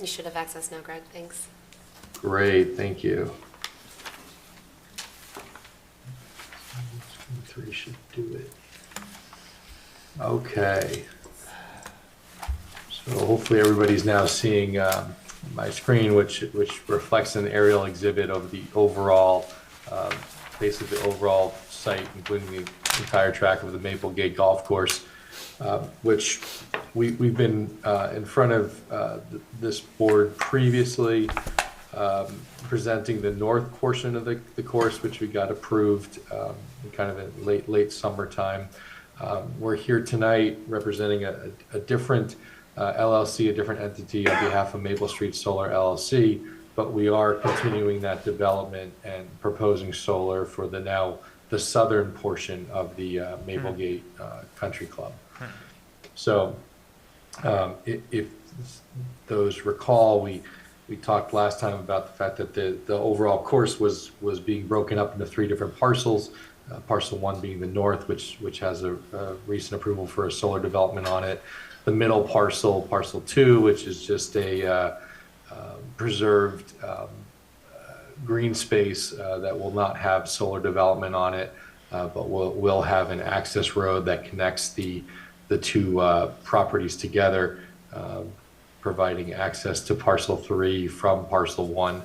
You should have access now, Greg, thanks. Great, thank you. 3 should do it. Okay. So hopefully everybody's now seeing my screen, which reflects an aerial exhibit of the overall, basically the overall site, including the entire track of the Maplegate Golf Course, which we've been in front of this board previously, presenting the north portion of the course, which we got approved kind of in late summertime. We're here tonight representing a different LLC, a different entity on behalf of Maple Street Solar LLC, but we are continuing that development and proposing solar for the southern portion of the Maplegate Country Club. So if those recall, we talked last time about the fact that the overall course was being broken up into 3 different parcels. Parcel 1 being the north, which has a recent approval for a solar development on it. The middle parcel, parcel 2, which is just a preserved green space that will not have solar development on it, but will have an access road that connects the 2 properties together, providing access to parcel 3 from parcel 1.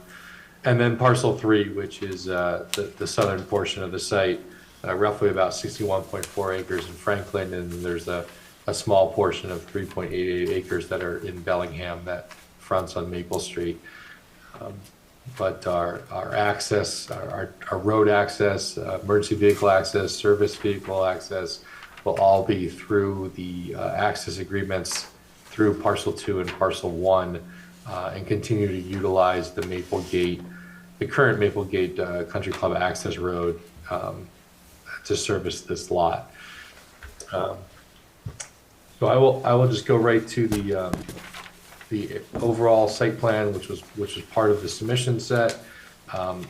And then parcel 3, which is the southern portion of the site, roughly about 61.4 acres in Franklin, and there's a small portion of 3.88 acres that are in Bellingham that fronts on Maple Street. but our access, our road access, emergency vehicle access, service vehicle access will all be through the access agreements through Parcel 2 and Parcel 1, and continue to utilize the current Maplegate Country Club access road to service this lot. So I will just go right to the overall site plan, which was part of the submission set.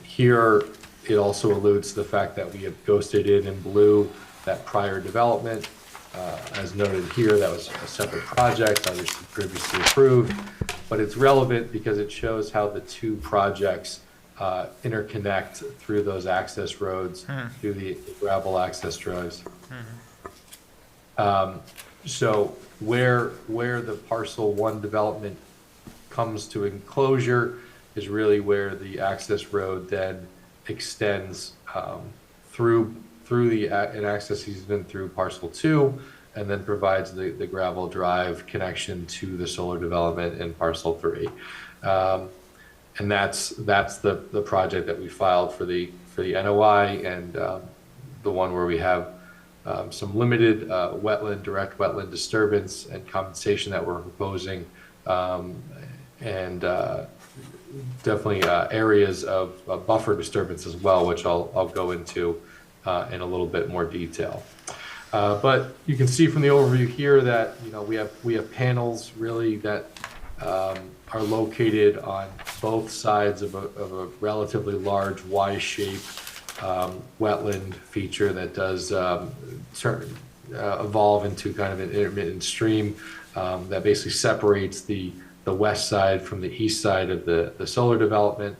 Here, it also alludes to the fact that we have ghosted in blue that prior development. As noted here, that was a separate project, obviously previously approved, but it's relevant because it shows how the two projects interconnect through those access roads, through the gravel access drives. So where the Parcel 1 development comes to enclosure is really where the access road then extends through an access easement through Parcel 2, and then provides the gravel drive connection to the solar development in Parcel 3. And that's the project that we filed for the NOI, and the one where we have some limited direct wetland disturbance and compensation that we're proposing, and definitely areas of buffer disturbance as well, which I'll go into in a little bit more detail. But you can see from the overview here that we have panels really that are located on both sides of a relatively large Y-shaped wetland feature that does evolve into kind of an intermittent stream that basically separates the west side from the east side of the solar development.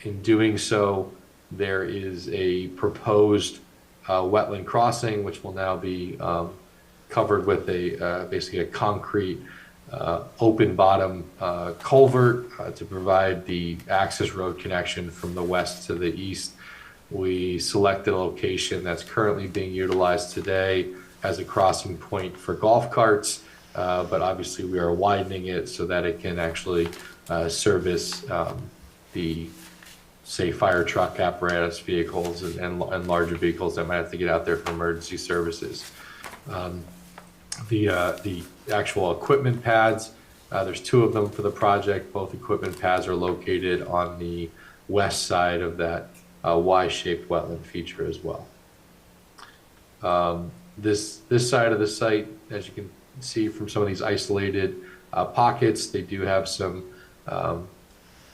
In doing so, there is a proposed wetland crossing, which will now be covered with basically a concrete open bottom culvert to provide the access road connection from the west to the east. We selected a location that's currently being utilized today as a crossing point for golf carts, but obviously we are widening it so that it can actually service the, say, fire truck apparatus vehicles and larger vehicles that might have to get out there for emergency services. The actual equipment pads, there's two of them for the project. Both equipment pads are located on the west side of that Y-shaped wetland feature as well. This side of the site, as you can see from some of these isolated pockets, they do have some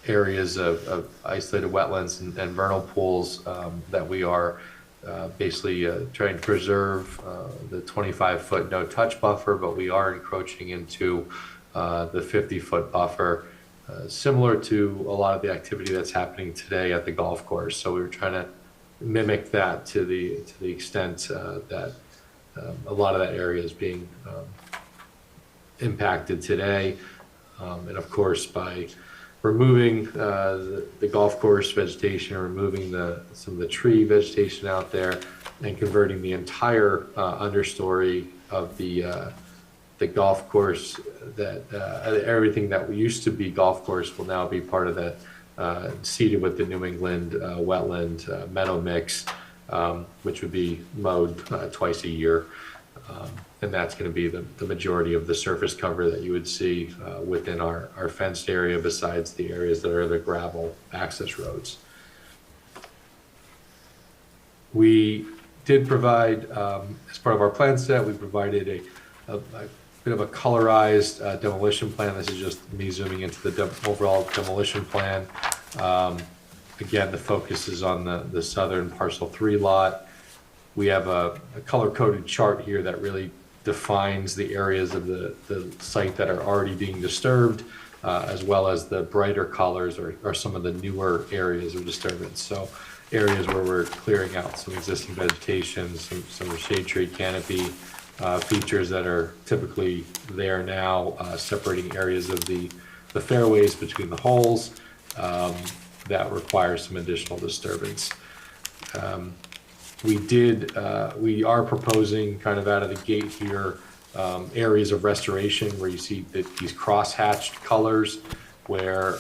areas of isolated wetlands and vernal pools that we are basically trying to preserve the 25-foot no-touch buffer, but we are encroaching into the 50-foot buffer, similar to a lot of the activity that's happening today at the golf course. So we were trying to mimic that to the extent that a lot of that area is being impacted today. And of course, by removing the golf course vegetation, removing some of the tree vegetation out there, and converting the entire understory of the golf course, that everything that used to be golf course will now be part of the seeded with the New England wetland meadow mix, which would be mowed twice a year. And that's going to be the majority of the surface cover that you would see within our fenced area, besides the areas that are the gravel access roads. We did provide, as part of our plan set, we provided a bit of a colorized demolition plan. This is just me zooming into the overall demolition plan. Again, the focus is on the southern Parcel 3 lot. We have a color-coded chart here that really defines the areas of the site that are already being disturbed, as well as the brighter colors are some of the newer areas of disturbance. So areas where we're clearing out some existing vegetation, some shade tree canopy features that are typically there now, separating areas of the fairways between the holes that require some additional disturbance. We are proposing, kind of out of the gate here, areas of restoration where you see these cross-hatched colors, where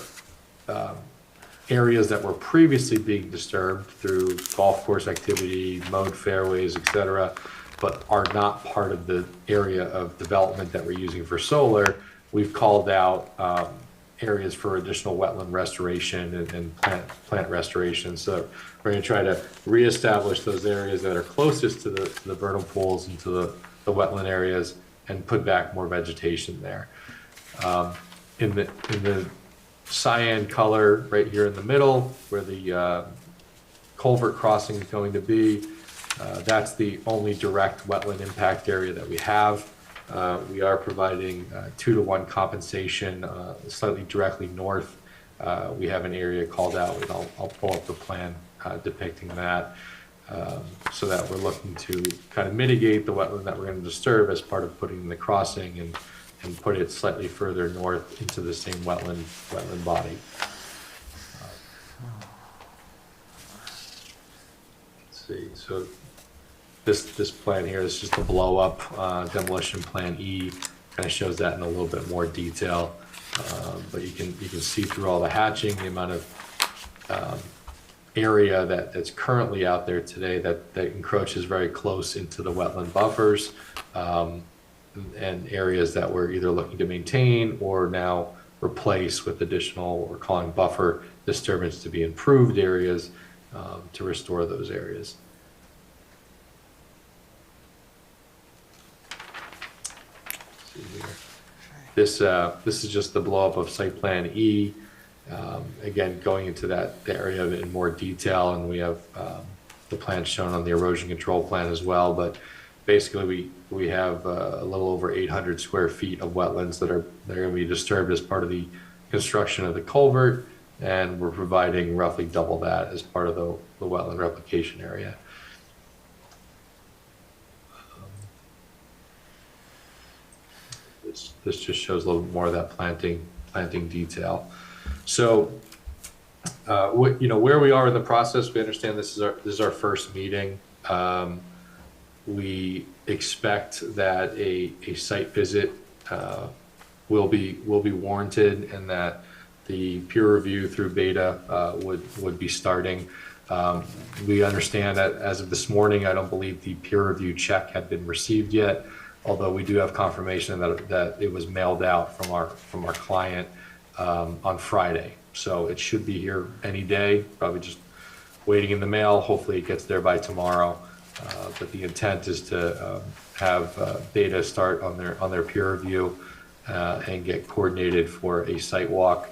areas that were previously being disturbed through golf course activity, mowed fairways, et cetera, but are not part of the area of development that we're using for solar. We've called out areas for additional wetland restoration and plant restoration. So we're going to try to reestablish those areas that are closest to the vernal pools and to the wetland areas and put back more vegetation there. In the cyan color right here in the middle, where the culvert crossing is going to be, that's the only direct wetland impact area that we have. We are providing 2-to-1 compensation slightly directly north. We have an area called out, and I'll pull up the plan depicting that, so that we're looking to kind of mitigate the wetland that we're going to disturb as part of putting in the crossing and put it slightly further north into the same wetland body. Let's see, so this plan here is just a blow up demolition plan E. Kind of shows that in a little bit more detail, but you can see through all the hatching, the amount of area that's currently out there today that encroaches very close into the wetland buffers, and areas that we're either looking to maintain or now replace with additional, what we're calling buffer disturbance to be improved areas, to restore those areas. This is just the blow up of site plan E. Again, going into that area in more detail, and we have the plan shown on the erosion control plan as well. But basically, we have a little over 800 square feet of wetlands that are going to be disturbed as part of the construction of the culvert, and we're providing roughly double that as part of the wetland replication area. This just shows a little bit more of that planting detail. So, where we are in the process, we understand this is our first meeting. We expect that a site visit will be warranted, and that the peer review through Beta would be starting. We understand that as of this morning, I don't believe the peer review check had been received yet, although we do have confirmation that it was mailed out from our client on Friday. So it should be here any day, probably just waiting in the mail. Hopefully it gets there by tomorrow. But the intent is to have Beta start on their peer review and get coordinated for a site walk.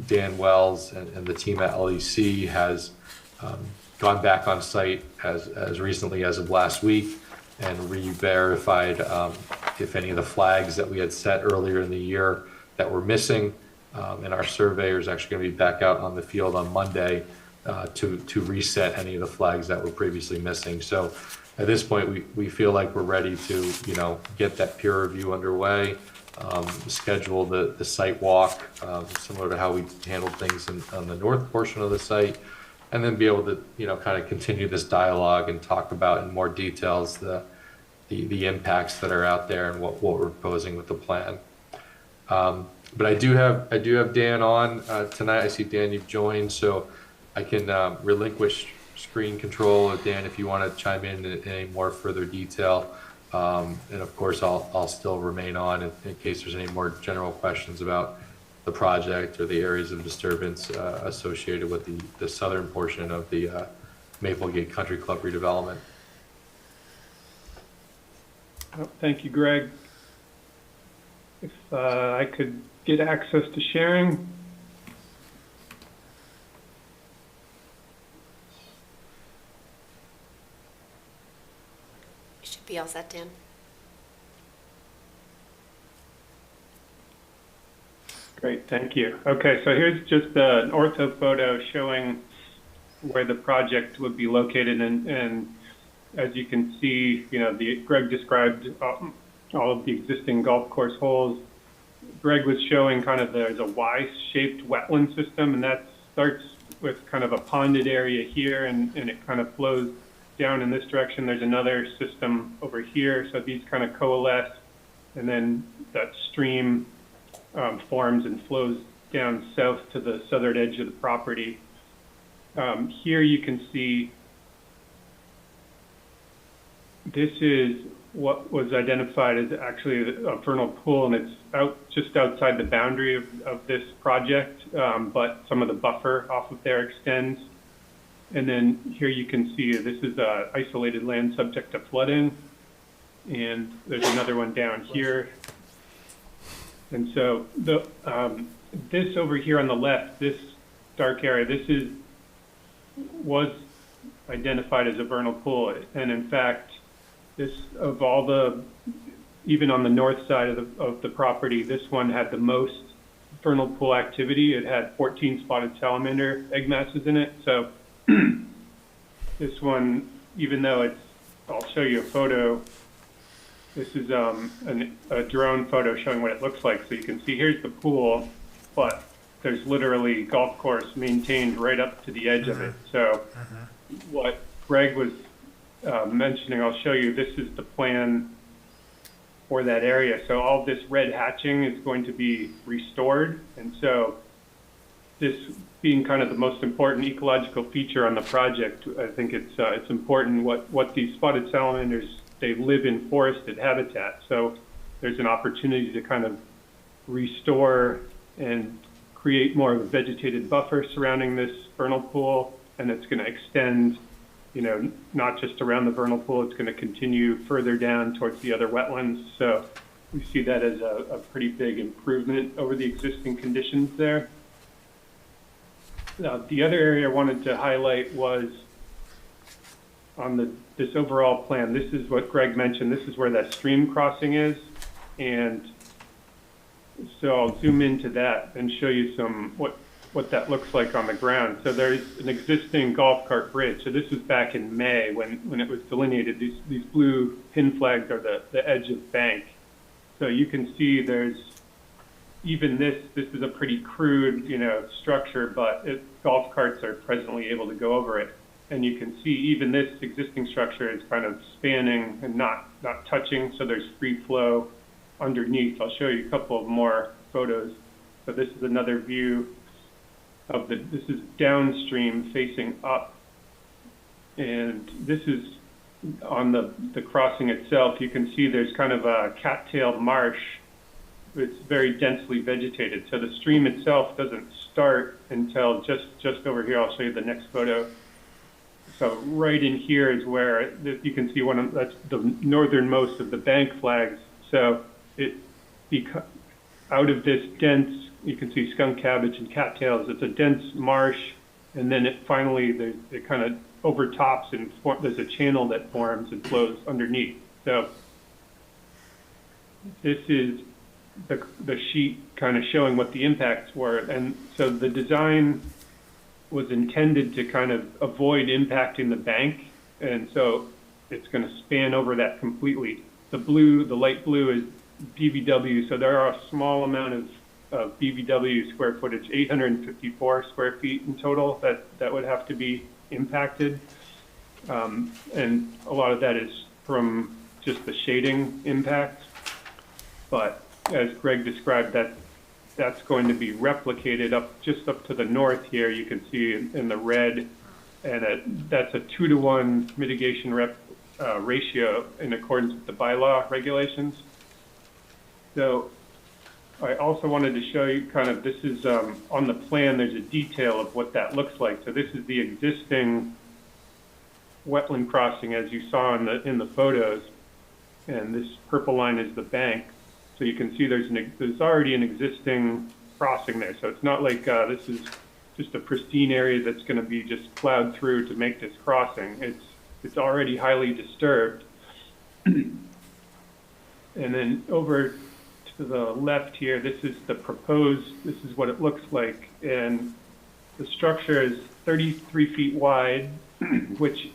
Dan Wells and the team at LEC has gone back on site as recently as of last week and re-verified if any of the flags that we had set earlier in the year that were missing. And our surveyor is actually going to be back out on the field on Monday to reset any of the flags that were previously missing. So at this point, we feel like we're ready to get that peer review underway, schedule the site walk, similar to how we handled things on the north portion of the site, and then be able to kind of continue this dialogue and talk about in more details the impacts that are out there and what we're proposing with the plan. But I do have Dan on tonight. I see Dan, you've joined, so I can relinquish screen control. Dan, if you want to chime in any more further detail, and of course I'll still remain on in case there's any more general questions about the project or the areas of disturbance associated with the southern portion of the Maplegate Country Club redevelopment. Thank you, Greg. If I could get access to sharing. You should be all set, Dan. Great, thank you. Okay, so here's just an ortho photo showing where the project would be located, and as you can see, Greg described all of the existing golf course holes. Greg was showing kind of there's a Y-shaped wetland system, and that starts with kind of a ponded area here, and it kind of flows down in this direction. There's another system over here, so these kind of coalesce, and then that stream forms and flows down south to the southern edge of the property. Here you can see this is what was identified as actually a vernal pool, and it's just outside the boundary of this project, but some of the buffer off of there extends. And then here you can see this is a isolated land subject to flooding, and there's another one down here. And so this over here on the left, this dark area, was identified as a vernal pool, and in fact, this of all the, even on the north side of the property, this one had the most vernal pool activity. It had 14 spotted salamander egg masses in it. So this one, even though I'll show you a photo. This is a drone photo showing what it looks like. So you can see here's the pool, but there's literally golf course maintained right up to the edge of it. So what Greg was mentioning, I'll show you, this is the plan for that area. So all this red hatching is going to be restored. And so this being kind of the most important ecological feature on the project, I think it's important what these spotted salamanders, they live in forested habitat. So there's an opportunity to kind of restore and create more of a vegetated buffer surrounding this vernal pool, and it's going to extend, not just around the vernal pool, it's going to continue further down towards the other wetlands. So we see that as a pretty big improvement over the existing conditions there. Now, the other area I wanted to highlight was on this overall plan. This is what Greg mentioned. This is where that stream crossing is, and so I'll zoom into that and show you what that looks like on the ground. So there's an existing golf cart bridge. So this was back in May when it was delineated. These blue pin flags are the edge of bank. So you can see there's even this is a pretty crude, structure, but golf carts are presently able to go over it. And you can see even this existing structure is kind of spanning and not touching, so there's free flow underneath. I'll show you a couple of more photos. So this is another view of this is downstream facing up. And this is on the crossing itself. You can see there's kind of a cattail marsh. It's very densely vegetated. So the stream itself doesn't start until just over here. I'll show you the next photo. So right in here is where you can see that's the northernmost of the bank flags. So out of this dense, you can see skunk cabbage and cattails. It's a dense marsh, and then it finally it kind of overtops and there's a channel that forms and flows underneath. So this is the sheet kind of showing what the impacts were, and so the design was intended to kind of avoid impacting the bank, and so it's going to span over that completely. The light blue is BVW, so there are a small amount of BVW square footage, 854 square feet in total that would have to be impacted, and a lot of that is from just the shading impact. But as Greg described, that's going to be replicated just up to the north here. You can see in the red, and that's a 2-to-1 mitigation ratio in accordance with the bylaw regulations. So I also wanted to show you this is on the plan, there's a detail of what that looks like. So this is the existing wetland crossing as you saw in the photos, and this purple line is the bank. So you can see there's already an existing crossing there. So it's not like this is just a pristine area that's going to be just plowed through to make this crossing. It's already highly disturbed. And then over to the left here, this is what it looks like. And the structure is 33 feet wide, which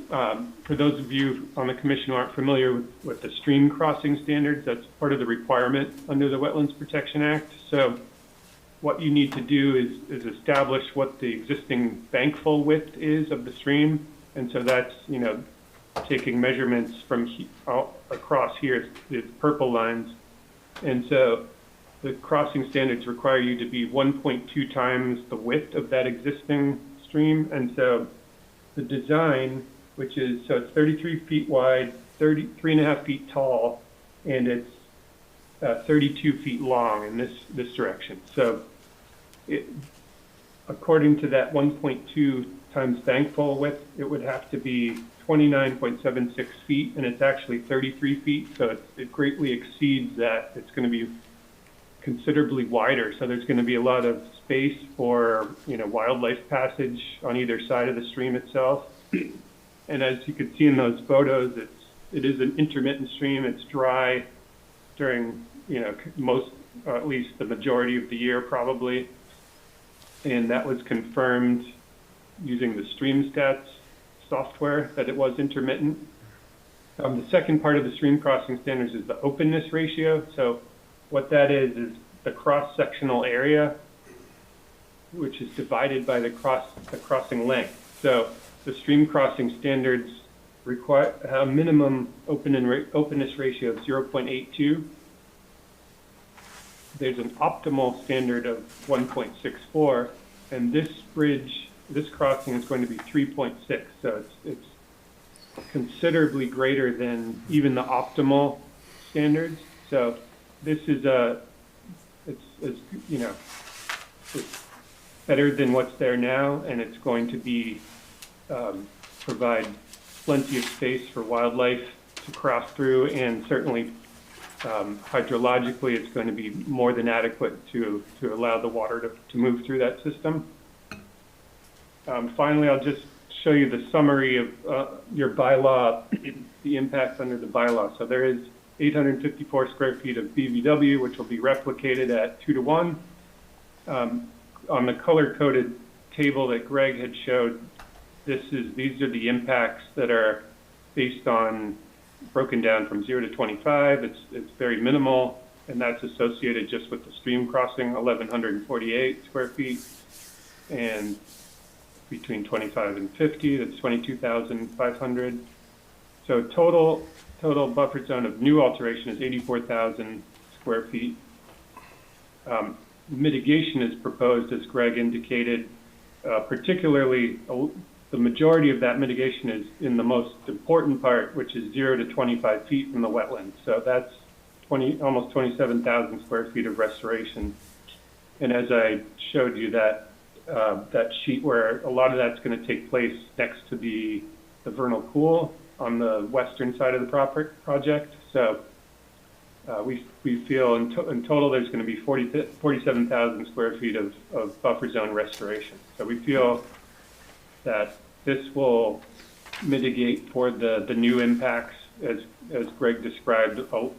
for those of you on the commission who aren't familiar with the stream crossing standards, that's part of the requirement under the Wetlands Protection Act. So what you need to do is establish what the existing bankful width is of the stream. And so that's, taking measurements from across here, it's purple lines. And so the crossing standards require you to be 1.2 times the width of that existing stream. And so the design, which is, so it's 33 feet wide, 3.5 feet tall, and it's 32 feet long in this direction. So according to that 1.2 times bankful width, it would have to be 29.76 feet, and it's actually 33 feet. So it greatly exceeds that. It's going to be considerably wider. So there's going to be a lot of space for, wildlife passage on either side of the stream itself. And as you can see in those photos, it is an intermittent stream. It's dry during, most, or at least the majority of the year probably. And that was confirmed using the StreamStats software that it was intermittent. The second part of the stream crossing standards is the openness ratio. So what that is the cross-sectional area, which is divided by the crossing length. So the stream crossing standards require a minimum openness ratio of 0.82. There's an optimal standard of 1.64, and this crossing is going to be 3.6. So it's considerably greater than even the optimal standards. So this is it's better than what's there now, and it's going to be provide plenty of space for wildlife to cross through, and certainly hydrologically it's going to be more than adequate to allow the water to move through that system. Finally, I'll just show you the summary of your bylaw, the impacts under the bylaw. So there is 854 square feet of BVW, which will be replicated at 2:1. On the color-coded table that Greg had showed, these are the impacts that are based on, broken down from 0 to 25. It's very minimal, and that's associated just with the stream crossing, 1,148 square feet, and between 25 and 50, that's 22,500. So total buffer zone of new alteration is 84,000 square feet. Mitigation is proposed, as Greg indicated, particularly the majority of that mitigation is in the most important part, which is 0 to 25 feet from the wetlands. So that's almost 27,000 square feet of restoration. And as I showed you that sheet where a lot of that's going to take place next to the vernal pool on the western side of the project. So we feel in total there's going to be 47,000 square feet of buffer zone restoration. So we feel that this will mitigate for the new impacts. As Greg described, a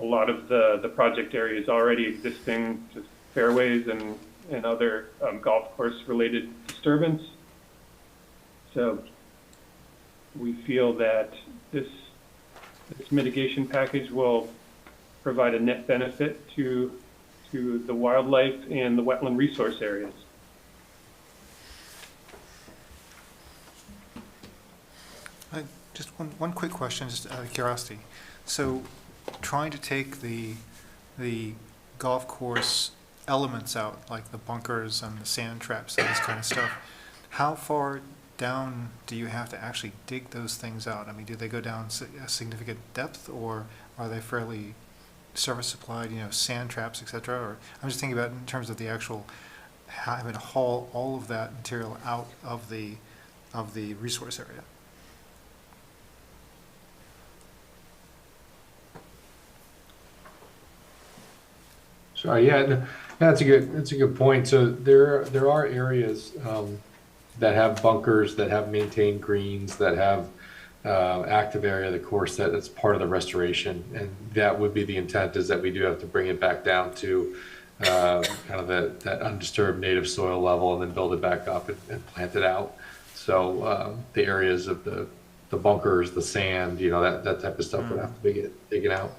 lot of the project area is already existing, just fairways and other golf course related disturbance. So we feel that this mitigation package will provide a net benefit to the wildlife and the wetland resource areas. Just one quick question, just out of curiosity. So trying to take the golf course elements out, like the bunkers and the sand traps and this kind of stuff, how far down do you have to actually dig those things out? I mean, do they go down a significant depth, or are they fairly surface supplied, sand traps, etc.? Or I'm just thinking about in terms of the actual having to haul all of that material out of the resource area. Sorry, that's a good point. So there are areas that have bunkers, that have maintained greens, that have active area of the course that's part of the restoration, and that would be the intent, is that we do have to bring it back down to kind of that undisturbed native soil level, and then build it back up and plant it out. So the areas of the bunkers, the sand, that type of stuff would have to be taken out.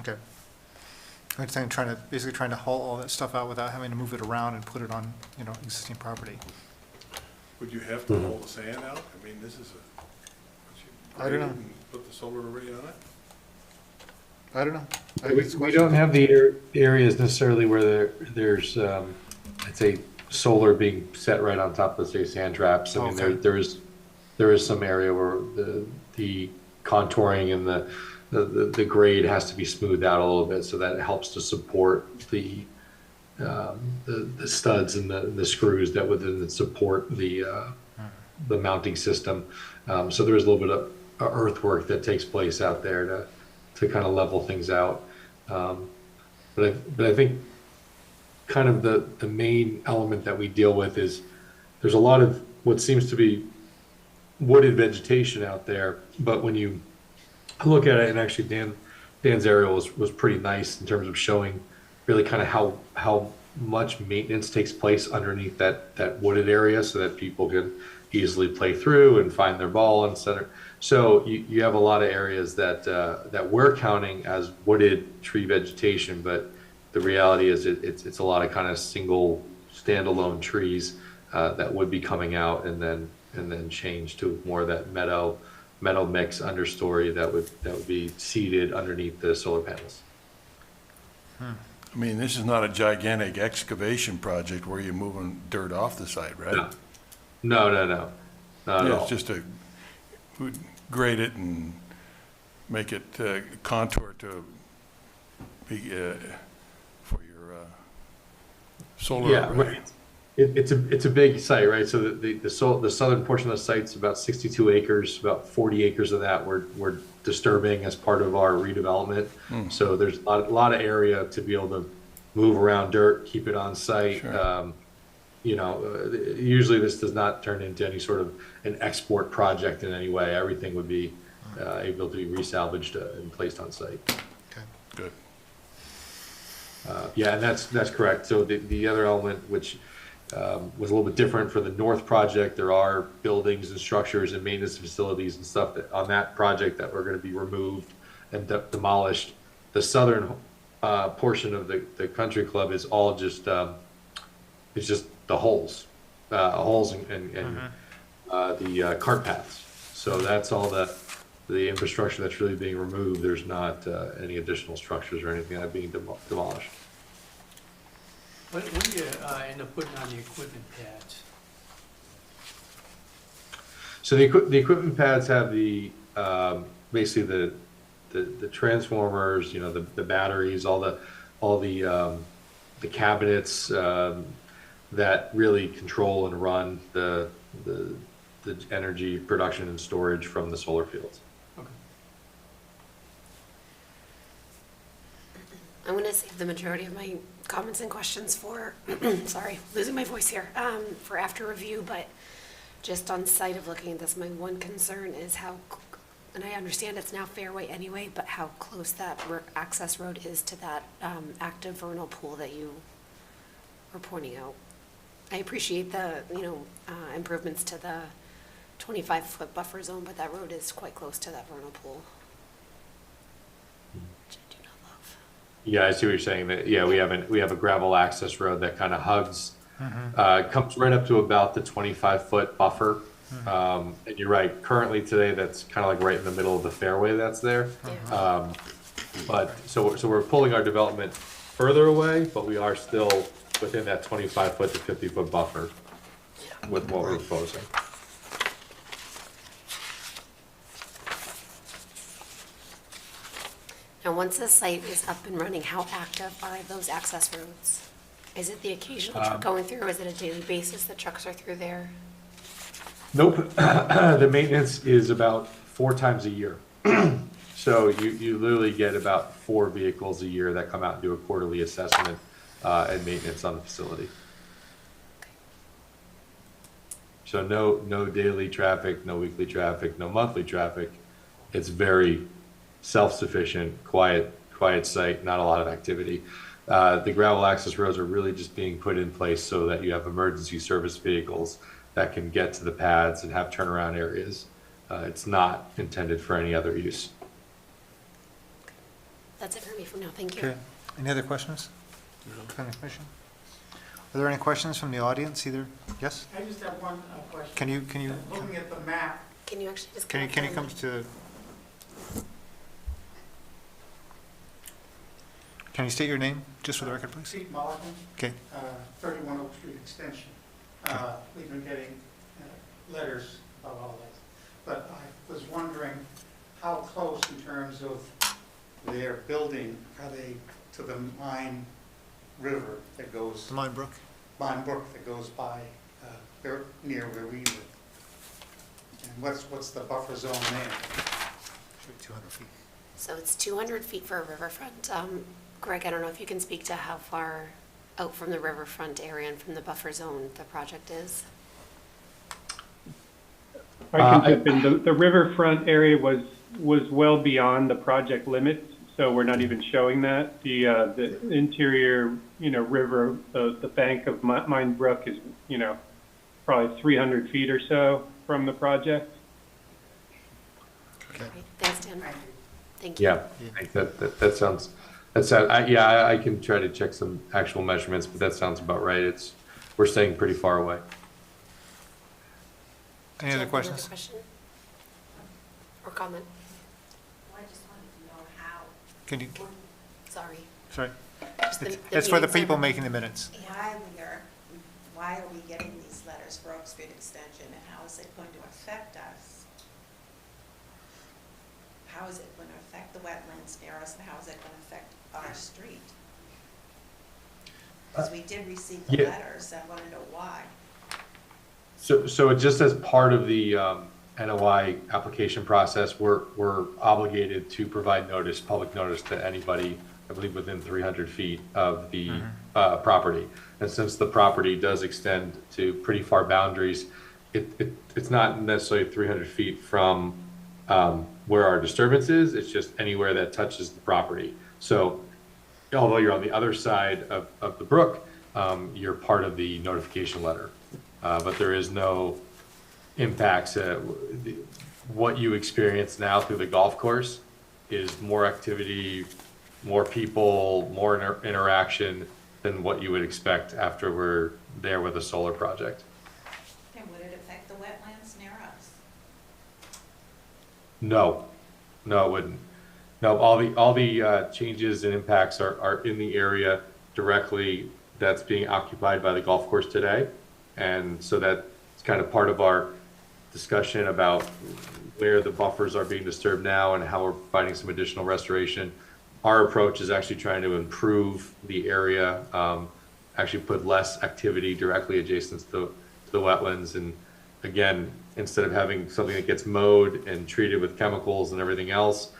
Okay. I'm just basically trying to haul all that stuff out without having to move it around and put it on, existing property. Would you have to haul the sand out? I mean, this is I don't know. Put the solar array on it? I don't know. We don't have the areas necessarily where there's, I'd say, solar being set right on top of, say, sand traps. I mean, Okay. there is some area where the contouring and the grade has to be smoothed out a little bit, so that it helps to support the studs and the screws that would then support the mounting system. So there is a little bit of earthwork that takes place out there to kind of level things out. But I think kind of the main element that we deal with is there's a lot of what seems to be wooded vegetation out there, but when you look at it, and actually Dan's aerial was pretty nice in terms of showing really kind of how much maintenance takes place underneath that wooded area, so that people can easily play through and find their ball and center. So you have a lot of areas that we're counting as wooded tree vegetation, but the reality is it's a lot of kind of single standalone trees that would be coming out and then change to more of that meadow mix understory that would be seeded underneath the solar panels. I mean, this is not a gigantic excavation project where you're moving dirt off the site, right? No. Not at all. It's just grade it and make it contour to be for your solar Yeah, array. right. It's a big site, right? So the southern portion of the site's about 62 acres. About 40 acres of that we're disturbing as part of our redevelopment. So there's a lot of area to be able to move around dirt, keep it on site. Sure. Usually this does not turn into any sort of an export project in any way. Everything would be able to be resalvaged and placed on site. Okay. Good. Yeah, and that's correct. So the other element, which was a little bit different for the North project, there are buildings and structures and maintenance facilities and stuff that on that project that were going to be removed and demolished. The southern portion of the country club is all just it's just the holes and the cart paths. So that's all the infrastructure that's really being removed. There's not any additional structures or anything that being demolished. When do you end up putting on the equipment pads? So the equipment pads have the basically the transformers, the batteries, all the cabinets that really control and run the energy production and storage from the solar fields. Okay. I'm going to save the majority of my comments and questions for, sorry, losing my voice here, for after review, but just on sight of looking at this, my one concern is how, and I understand it's now fairway anyway, but how close that access road is to that active vernal pool that you were pointing out. I appreciate the, improvements to the 25-foot buffer zone, but that road is quite close to that vernal pool. Which I do not love. Yeah, I see what you're saying. That we have a gravel access road that kind of hugs, comes right up to about the 25-foot buffer. And you're right. Currently today, that's kind of like right in the middle of the fairway that's there. But so we're pulling our development further away, but we are still within that 25-foot to 50-foot buffer with what we're proposing. Now, once the site is up and running, how active are those access roads? Is it the occasional truck going through, or is it a daily basis that trucks are through there? Nope. The maintenance is about 4 times a year. So you literally get about 4 vehicles a year that come out and do a quarterly assessment and maintenance on the facility. So no daily traffic, no weekly traffic, no monthly traffic. It's very self-sufficient, quiet site, not a lot of activity. The gravel access roads are really just being put in place so that you have emergency service vehicles that can get to the pads and have turnaround areas. It's not intended for any other use. That's it for me for now. Thank you. Okay. Any other questions? Planning Commission? Are there any questions from the audience either? Yes? I just have one question. Can you Looking at the map, Can you actually just can you come to Can you state your name, just for the record, please? Pete Mulligan, Okay. 31 Oak Street Extension. We've been getting letters about all this, but I was wondering how close in terms of their building are they to the Mine River that goes, The Mine Brook? Mine Brook that goes by, near where we live? And what's the buffer zone there? 200 feet. So it's 200 feet for a riverfront. Greg, I don't know if you can speak to how far out from the riverfront area and from the buffer zone the project is? I can jump in. The riverfront area was well beyond the project limits, so we're not even showing that. The interior, river, the bank of Mine Brook is, probably 300 feet or so from the project. Okay. Thanks, Dan. Thank you. Yeah, I think that sounds, I can try to check some actual measurements, but that sounds about right. We're staying pretty far away. Any other questions? Another question? Or comment? I just wanted to know how. Can you, Sorry. sorry. Just It's for the meetings people are- making the minutes. Why are we getting these letters for Oak Street Extension, and how is it going to affect us? How is it going to affect the wetlands near us, and how is it going to affect our street? Because we did receive the Yeah. letters, I want to know why. So just as part of the NOI application process, we're obligated to provide notice, public notice to anybody, I believe, within 300 feet of the property. And since the property does extend to pretty far boundaries, it's not necessarily 300 feet from where our disturbance is, it's just anywhere that touches the property. So although you're on the other side of the brook, you're part of the notification letter. But there is no impacts. What you experience now through the golf course is more activity, more people, more interaction than what you would expect after we're there with a solar project. And would it affect the wetlands near us? No, it wouldn't. No, all the changes and impacts are in the area directly that's being occupied by the golf course today. And so that's kind of part of our discussion about where the buffers are being disturbed now and how we're finding some additional restoration. Our approach is actually trying to improve the area, actually put less activity directly adjacent to the wetlands. And again, instead of having something that gets mowed and treated with chemicals and everything else,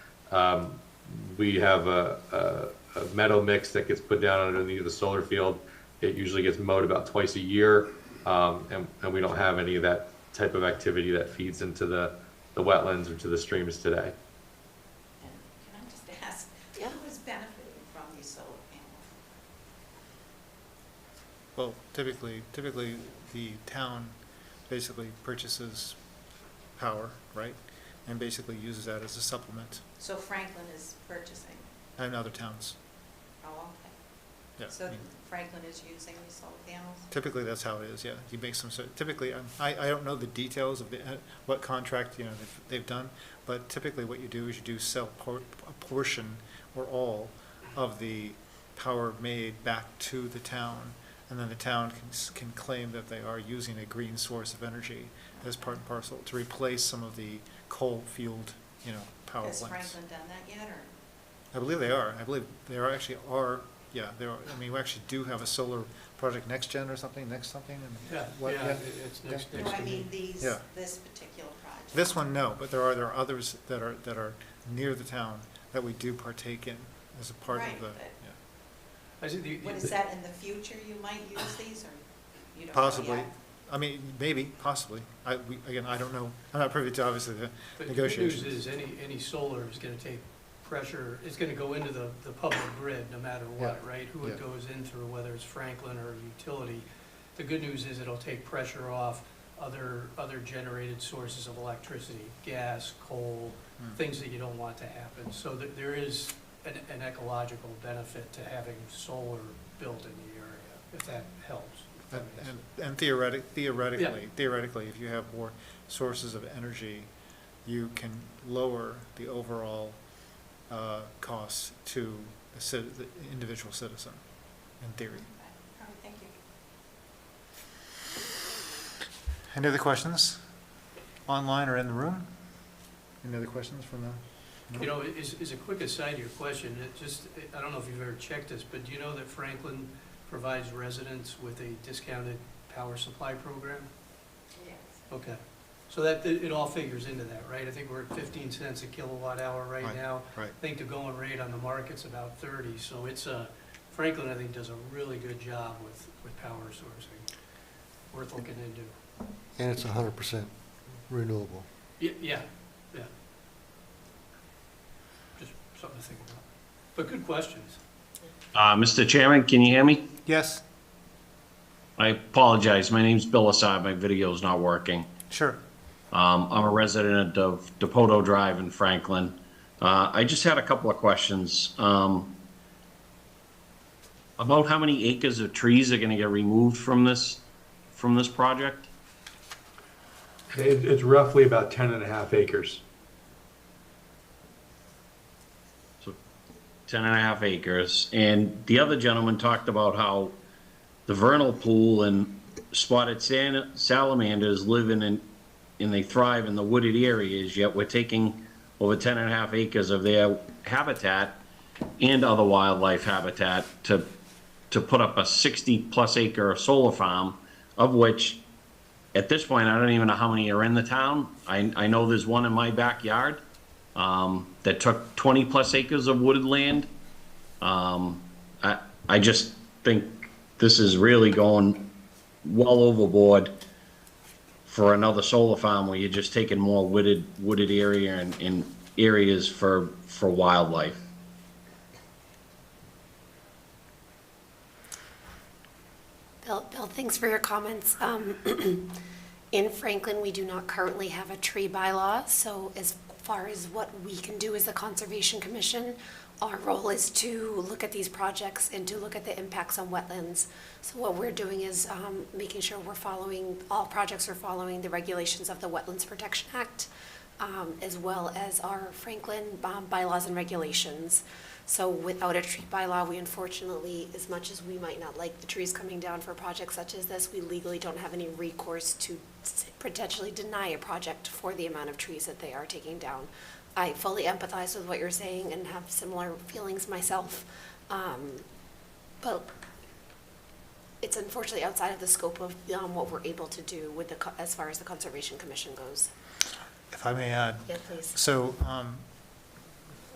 we have a meadow mix that gets put down underneath the solar field. It usually gets mowed about twice a year. And we don't have any of that type of activity that feeds into the wetlands or to the streams today. And can I just ask, Yeah. who is benefiting from these solar panels? Well, typically, the town basically purchases power, right? And basically uses that as a supplement, So Franklin is purchasing? and other towns. Oh, okay. Yeah. So I mean, Franklin is using these solar panels? typically, that's how it is, yeah. You make some, typically, I don't know the details of what contract, they've done, but typically what you do is you do sell a portion or all of the power made back to the town, and then the town can claim that they are using a green source of energy as part and parcel to replace some of the coal-fueled, power plants. Has Franklin done that yet, or? I believe they are. I believe they are actually are, yeah, there are. I mean, we actually do have a solar project, Next Gen or something, next something? and Yeah, what- it's next. No, I mean Yeah. this particular project. This one, no, but there are others that are near the town that we do partake in as a part Right, of the, but- yeah. I see What is that, in the future you might use these, or you don't know Possibly. yet? I mean, maybe, possibly. Again, I don't know. I'm not privy to, obviously, the But negotiations. the good news is any solar is gonna take pressure, it's gonna go into the public grid no matter what, Yeah. right? Who Yeah. it goes in through, whether it's Franklin or utility. The good news is it'll take pressure off other generated sources of electricity, gas, coal, things that you don't want to happen. So there is an ecological benefit to having solar built in the area, if that helps. And theoretically, if you have more sources of energy, you can lower the overall costs to the individual citizen, in theory. All right, thank you. Any other questions, online or in the room? Any other questions from the? No? You know, as a quick aside to your question, I don't know if you've ever checked this, but do you know that Franklin provides residents with a discounted power supply program? Yes. Okay. So that, it all figures into that, right? I think we're at 15 cents a kilowatt hour right now. Right. I think the going rate on the market's about 30, so it's Franklin, I think, does a really good job with power sourcing. Worth looking into. And it's 100% renewable. Yeah. Just something to think about. But good questions. Mr. Chairman, can you hear me? Yes. I apologize. My name's Bill Assad. My video's not working. Sure. I'm a resident of Depoto Drive in Franklin. I just had a couple of questions. About how many acres of trees are going to get removed from this project? It's roughly about 10.5 acres. 10.5 acres. And the other gentleman talked about how the vernal pool and spotted salamanders live in and they thrive in the wooded areas, yet we're taking over 10.5 acres of their habitat and other wildlife habitat to put up a 60+ acre solar farm, of which at this point I don't even know how many are in the town. I know there's one in my backyard that took 20+ acres of wooded land. I just think this is really going well overboard for another solar farm where you're just taking more wooded area and areas for wildlife. Bill, thanks for your comments. In Franklin, we do not currently have a tree bylaw, so as far as what we can do as the Conservation Commission, our role is to look at these projects and to look at the impacts on wetlands. So what we're doing is making sure all projects are following the regulations of the Wetlands Protection Act, as well as our Franklin bylaws and regulations. So without a tree bylaw, we unfortunately, as much as we might not like the trees coming down for projects such as this, we legally don't have any recourse to potentially deny a project for the amount of trees that they are taking down. I fully empathize with what you're saying and have similar feelings myself. But it's unfortunately outside of the scope of what we're able to do with as far as the Conservation Commission goes. If I may add. Yeah, please. So,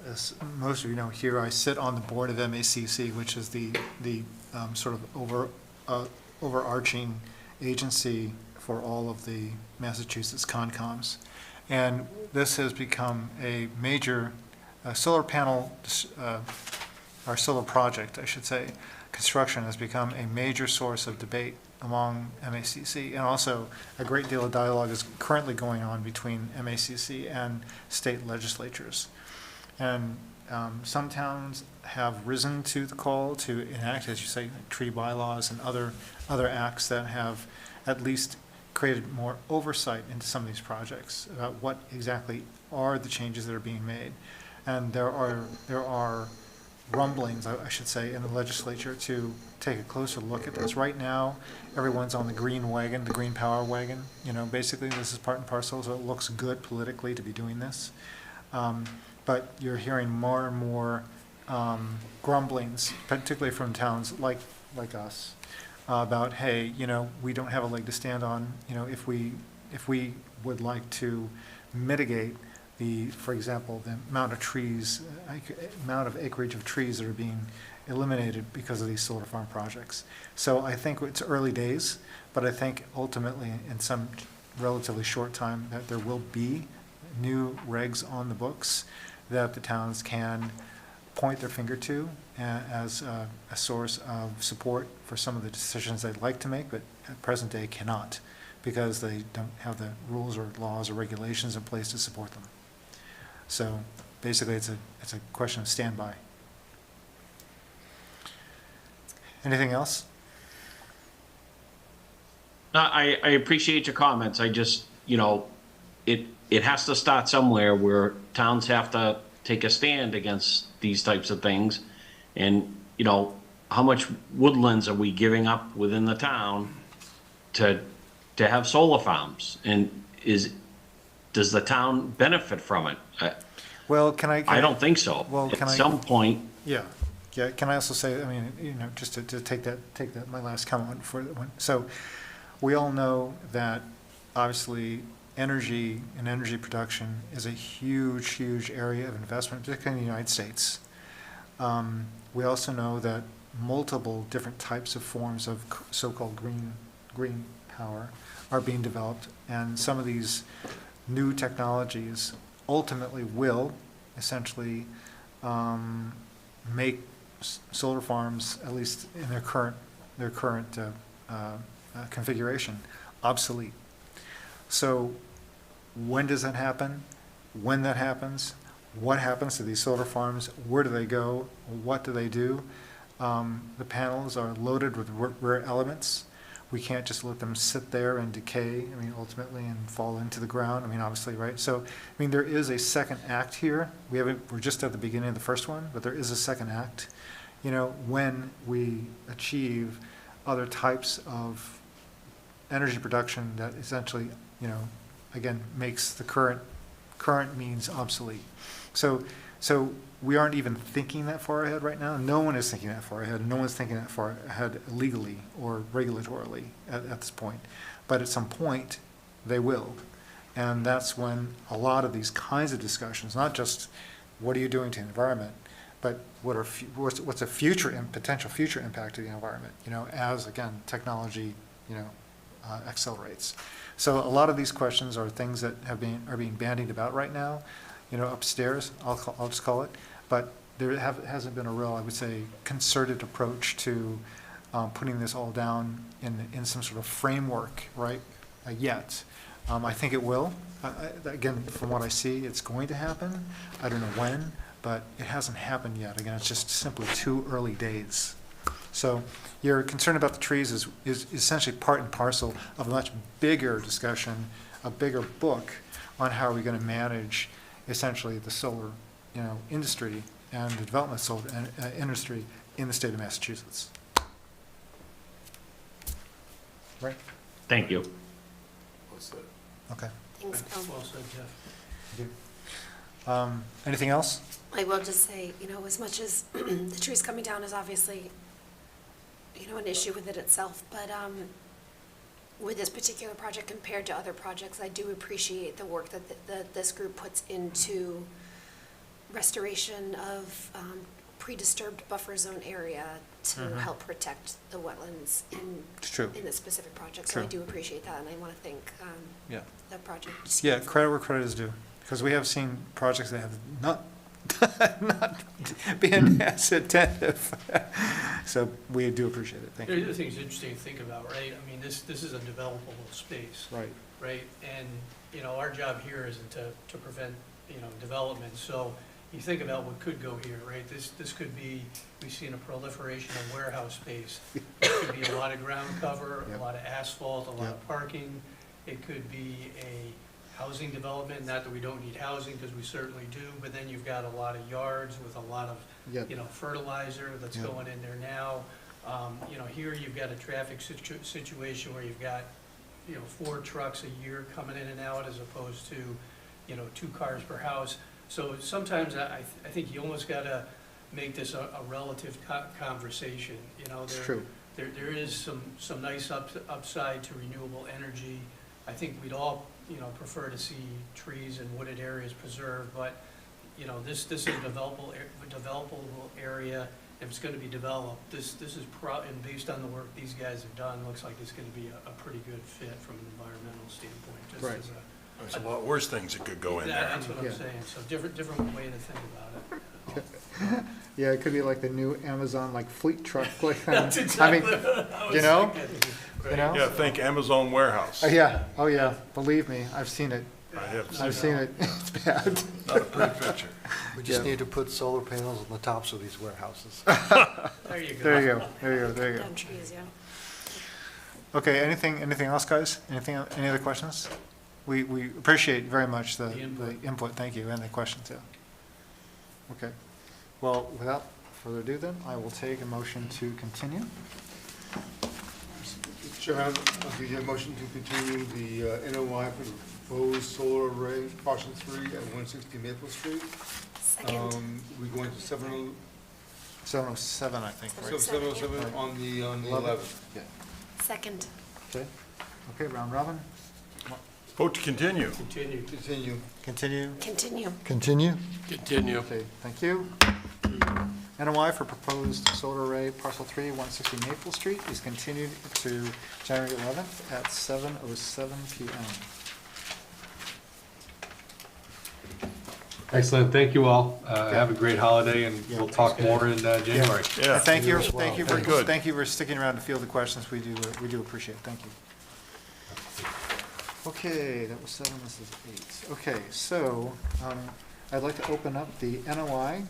as most of you know, here I sit on the board of MACC, which is the sort of overarching agency for all of the Massachusetts Concoms. And this has become a major solar panel, our solar project, I should say, construction has become a major source of debate among MACC, and also a great deal of dialogue is currently going on between MACC and state legislatures. And some towns have risen to the call to enact, as you say, tree bylaws and other acts that have at least created more oversight into some of these projects about what exactly are the changes that are being made. And there are rumblings, I should say, in the legislature to take a closer look at this. Right now, everyone's on the green wagon, the green power wagon. You know, basically this is part and parcel, so it looks good politically to be doing this. But you're hearing more and more grumblings, particularly from towns like us, about, hey, you know, we don't have a leg to stand on. You know, if we would like to mitigate for example, the amount of trees, amount of acreage of trees that are being eliminated because of these solar farm projects. So I think it's early days, but I think ultimately in some relatively short time that there will be new regs on the books that the towns can point their finger to as a source of support for some of the decisions they'd like to make, but at present day cannot, because they don't have the rules or laws or regulations in place to support them. So basically it's a question of standby. Anything else? I appreciate your comments. I just, you know, it has to start somewhere where towns have to take a stand against these types of things. And, you know, how much woodlands are we giving up within the town to have solar farms? And does the town benefit from it? Well, I don't think so. Well, can At some point, Yeah, can I also say, I mean, you know, just to take that, my last comment for that one. So we all know that obviously energy and energy production is a huge, huge area of investment, particularly in the United States. We also know that multiple different types of forms of so-called green power are being developed, and some of these new technologies ultimately will essentially make solar farms, at least in their current configuration, obsolete. So when does that happen? When that happens? What happens to these solar farms? Where do they go? What do they do? The panels are loaded with rare elements. We can't just let them sit there and decay, I mean, ultimately, and fall into the ground. I mean, obviously, right? So, I mean, there is a second act here. We're just at the beginning of the first one, but there is a second act. You know, when we achieve other types of energy production that essentially, you know, again, makes the current means obsolete. So we aren't even thinking that far ahead right now. No one is thinking that far ahead. No one's thinking that far ahead legally or regulatorily at this point. But at some point, they will. And that's when a lot of these kinds of discussions, not just what are you doing to the environment, but what's a potential future impact to the environment, you know, as, again, technology, you know, accelerates. So a lot of these questions are things that are being bandied about right now, you know, upstairs, I'll just call it. But there hasn't been a real, I would say, concerted approach to putting this all down in some sort of framework, right, yet. I think it will. Again, from what I see, it's going to happen. I don't know when, but it hasn't happened yet. Again, it's just simply too early days. So your concern about the trees is essentially part and parcel of a much bigger discussion, a bigger book on how are we going to manage essentially the solar, you know, industry and the development of solar industry in the state of Massachusetts. Right? thank you. Okay. Thanks, Bill. Well said, Jeff. Anything else? I will just say, you know, as much as the trees coming down is obviously, you know, an issue with it itself, but with this particular project compared to other projects, I do appreciate the work that this group puts into restoration of pre-disturbed buffer zone area to help protect the wetlands in this specific project. So I do appreciate that, and I want to thank the project. Yeah, credit where credit is due, because we have seen projects that have not been as attentive. So we do appreciate it. Thank you. The other thing is interesting to think about, right? I mean, this is a developable space. Right. Right? And, you know, our job here isn't to prevent, you know, development. So you think about what could go here, right? This could be, we've seen a proliferation of warehouse space. It could be a lot of ground cover, a lot of asphalt, a lot of parking. It could be a housing development, not that we don't need housing, because we certainly do, but then you've got a lot of yards with a lot of, you know, fertilizer that's going in there now. You know, here you've got a traffic situation where you've got, you know, 4 trucks a year coming in and out as opposed to, you know, 2 cars per house. So sometimes I think you almost got to make this a relative conversation. You know, there is some nice upside to renewable energy. I think we'd all, you know, prefer to see trees and wooded areas preserved, but, you know, this is a developable area. If it's going to be developed, this is and based on the work these guys have done, looks like it's going to be a pretty good fit from an environmental standpoint. Just Right. There's a lot worse things that could go in there. That's what I'm saying. So different way to think about it. Yeah, it could be like the new Amazon, like fleet truck. Like, That's exactly I mean, what I was you know, thinking. you know. Yeah, think Amazon warehouse. Yeah. Oh yeah. Believe me, I've seen it. I have I've seen it. It's bad. Not a pretty picture. We just need to put solar panels on the tops of these warehouses. There you go. There you go. There you go. There you go. Down trees, yeah. Okay. Anything else, guys? Any other questions? We appreciate very much the input. Thank you, and the questions. Yeah. Okay. Well, without further ado then, I will take a motion to continue. Chairman, I'll give you a motion to continue the NOI for the proposed solar array, parcel 3 at 160 Maple Street. Second. We're going to 707, I think, right? 707 on the 11th. Yeah. Second. Okay, okay, round robin. Vote to continue. Continue. Continue. Continue. Continue. Continue. Continue. Okay, thank you. NOI for proposed solar array parcel 3, 160 Maple Street is continued to January 11th at 7:07 PM. Excellent, thank you all. Have a great holiday, and we'll talk more in January. Yeah. Thank you, as well. thank you Very good. thank you for sticking around to field the questions. We do appreciate it. Thank you. Okay, that was 7, this is 8. Okay, so I'd like to open up the NOI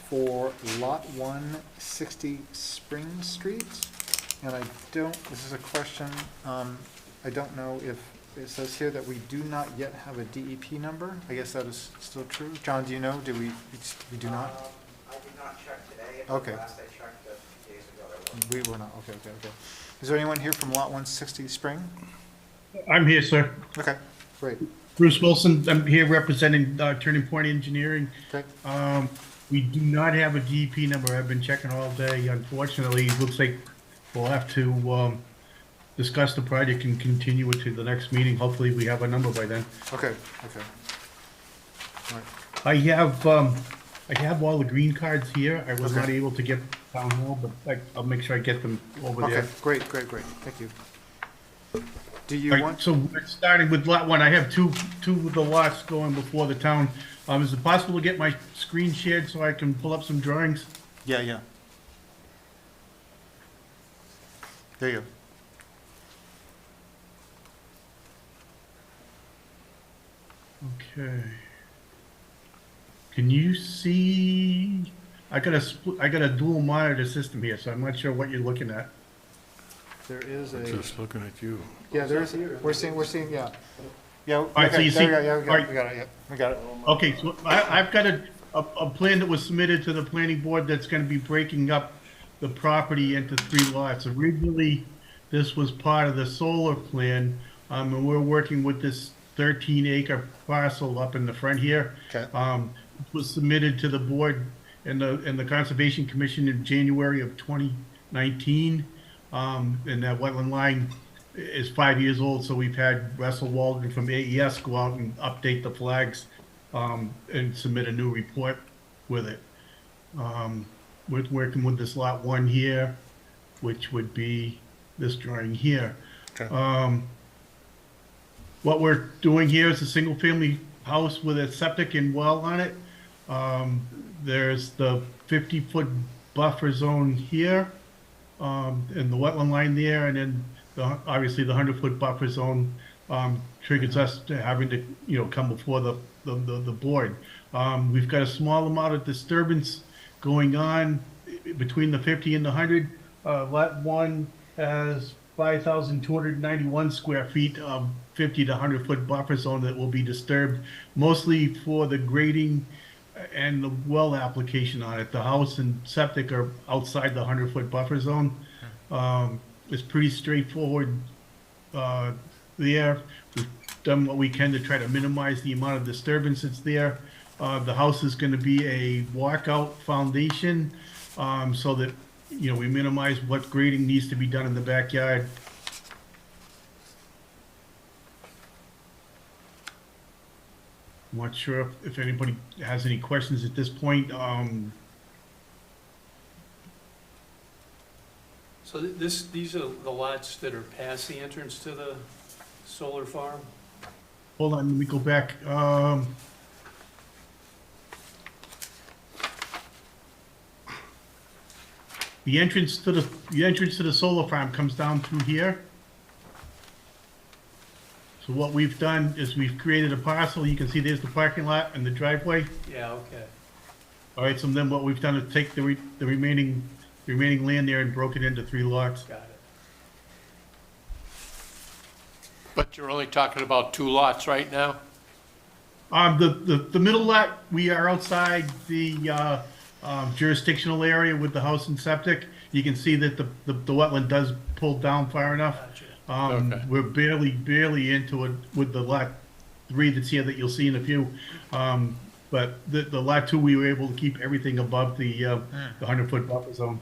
for Lot 160 Spring Street. And this is a question, I don't know if, it says here that we do not yet have a DEP number. I guess that is still true. John, do you know? We do not? I did not check today. Okay. Last I checked a few days ago, We were not, okay. Is there anyone here from Lot 160 Spring? I'm here, sir. Okay, great. Bruce Wilson. I'm here representing Turning Point Engineering. Okay. We do not have a DEP number. I've been checking all day. Unfortunately, it looks like we'll have to discuss the project and continue it to the next meeting. Hopefully, we have a number by then. Okay. All right. I have all the green cards here. I was not able to get town hall, but I'll make sure I get them over there. Okay, great. Thank you. Do you All right, want? so we're starting with lot 1. I have two of the lots going before the town. Is it possible to get my screen shared so I can pull up some drawings? Yeah. There you go. Okay. Can you see? I got a dual monitor system here, so I'm not sure what you're looking at. There is a. Just looking at you. Yeah, there is. We're seeing. Yeah. Yeah. All right, so you see. We got Right. it. Yeah, we got it. Okay, so I've got a plan that was submitted to the planning board that's gonna be breaking up the property into 3 lots. Originally, this was part of the solar plan, and we're working with this 13-acre parcel up in the front here. Okay. It was submitted to the board and the Conservation Commission in January of 2019. And that wetland line is 5 years old, so we've had Russell Waldron from AES go out and update the flags and submit a new report with it. We're working with this lot 1 here, which would be this drawing here. Okay. What we're doing here is a single-family house with a septic and well on it. There's the 50-foot buffer zone here, and the wetland line there, and then obviously the 100-foot buffer zone triggers us to having to, come before the board. We've got a small amount of disturbance going on between the 50 and the 100. Lot 1 has 5,291 square feet of 50 to 100-foot buffer zone that will be disturbed, mostly for the grading and the well application on it. The house and septic are outside the 100-foot buffer zone. It's pretty straightforward there. We've done what we can to try to minimize the amount of disturbance that's there. The house is going to be a walkout foundation, so that we minimize what grading needs to be done in the backyard. I'm not sure if anybody has any questions at this point. So these are the lots that are past the entrance to the solar farm? Hold on, let me go back. The entrance to the solar farm comes down through here. So what we've done is we've created a parcel. You can see there's the parking lot and the driveway. Yeah, okay. All right, so then what we've done is take the remaining land there and broke it into 3 lots. Got it. But you're only talking about 2 lots right now? The middle lot, we are outside the jurisdictional area with the house and septic. You can see that the wetland does pull down far enough. Okay. We're barely into it with the lot 3 that's here that you'll see in a few. But the lot 2, we were able to keep everything above the 100-foot buffer zone.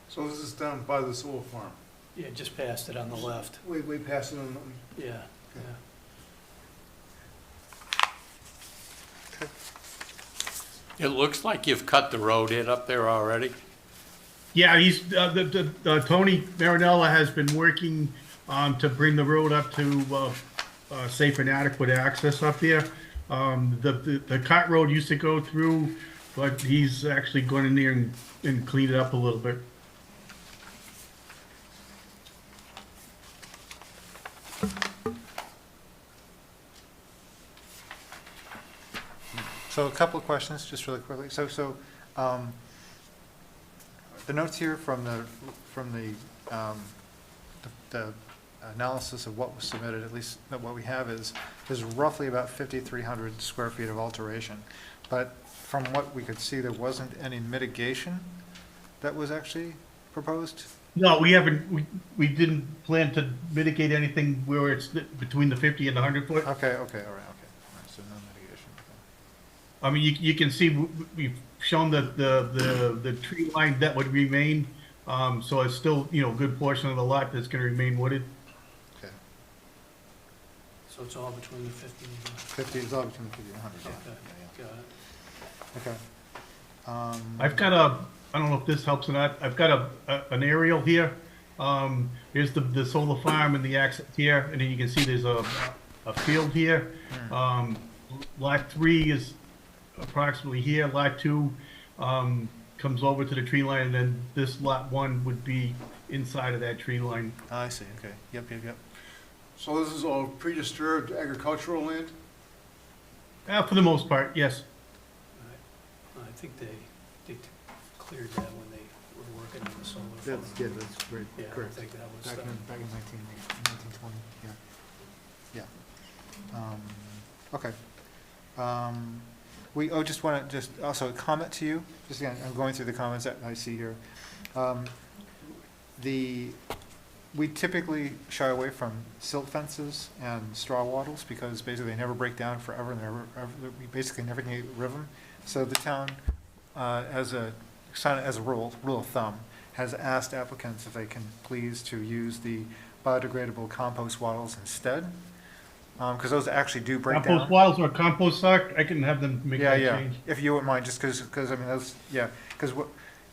So this is down by the solar farm? Yeah, just past it on the left. Way past it on, Yeah, yeah. It looks like you've cut the road in up there already. Yeah, he's, Tony Marinella has been working, to bring the road up to, safe and adequate access up there. The cart road used to go through, but he's actually gone in there and cleaned it up a little bit. So a couple of questions, just really quickly. The notes here from the analysis of what was submitted, at least what we have is roughly about 5,300 square feet of alteration. But from what we could see, there wasn't any mitigation that was actually proposed? No, we haven't, we didn't plan to mitigate anything where it's between the 50 and the 100 foot. Okay, all right, so no mitigation. I mean, you can see, we've shown the tree line that would remain, so it's still, a good portion of the lot that's gonna remain wooded. Okay. So it's all between the 50 and the... 50 is all between 50 and 100, yeah. Okay, got it. Okay. I've got I don't know if this helps or not, I've got an aerial here. Here's the solar farm and the access here, and then you can see there's a field here. Lot 3 is approximately here, lot 2 comes over to the tree line, and then this lot 1 would be inside of that tree line. I see, okay, yep. so this is all pre-disturbed agricultural land? For the most part, yes. I think they cleared that when they were working on the solar farm. That's great, Yeah, I don't think that was Back done. in 1920, yeah. Okay. We, just want to, also a comment to you, just again, I'm going through the comments that I see here. We typically shy away from silt fences and straw wattles because basically they never break down forever, and we basically never can get rid of them. So the town, as a rule of thumb, has asked applicants if they can please to use the biodegradable compost wattles instead, because those actually do break down. Compost wattles or compost sock, I can have them make that change. If you wouldn't mind, just because I mean, those, because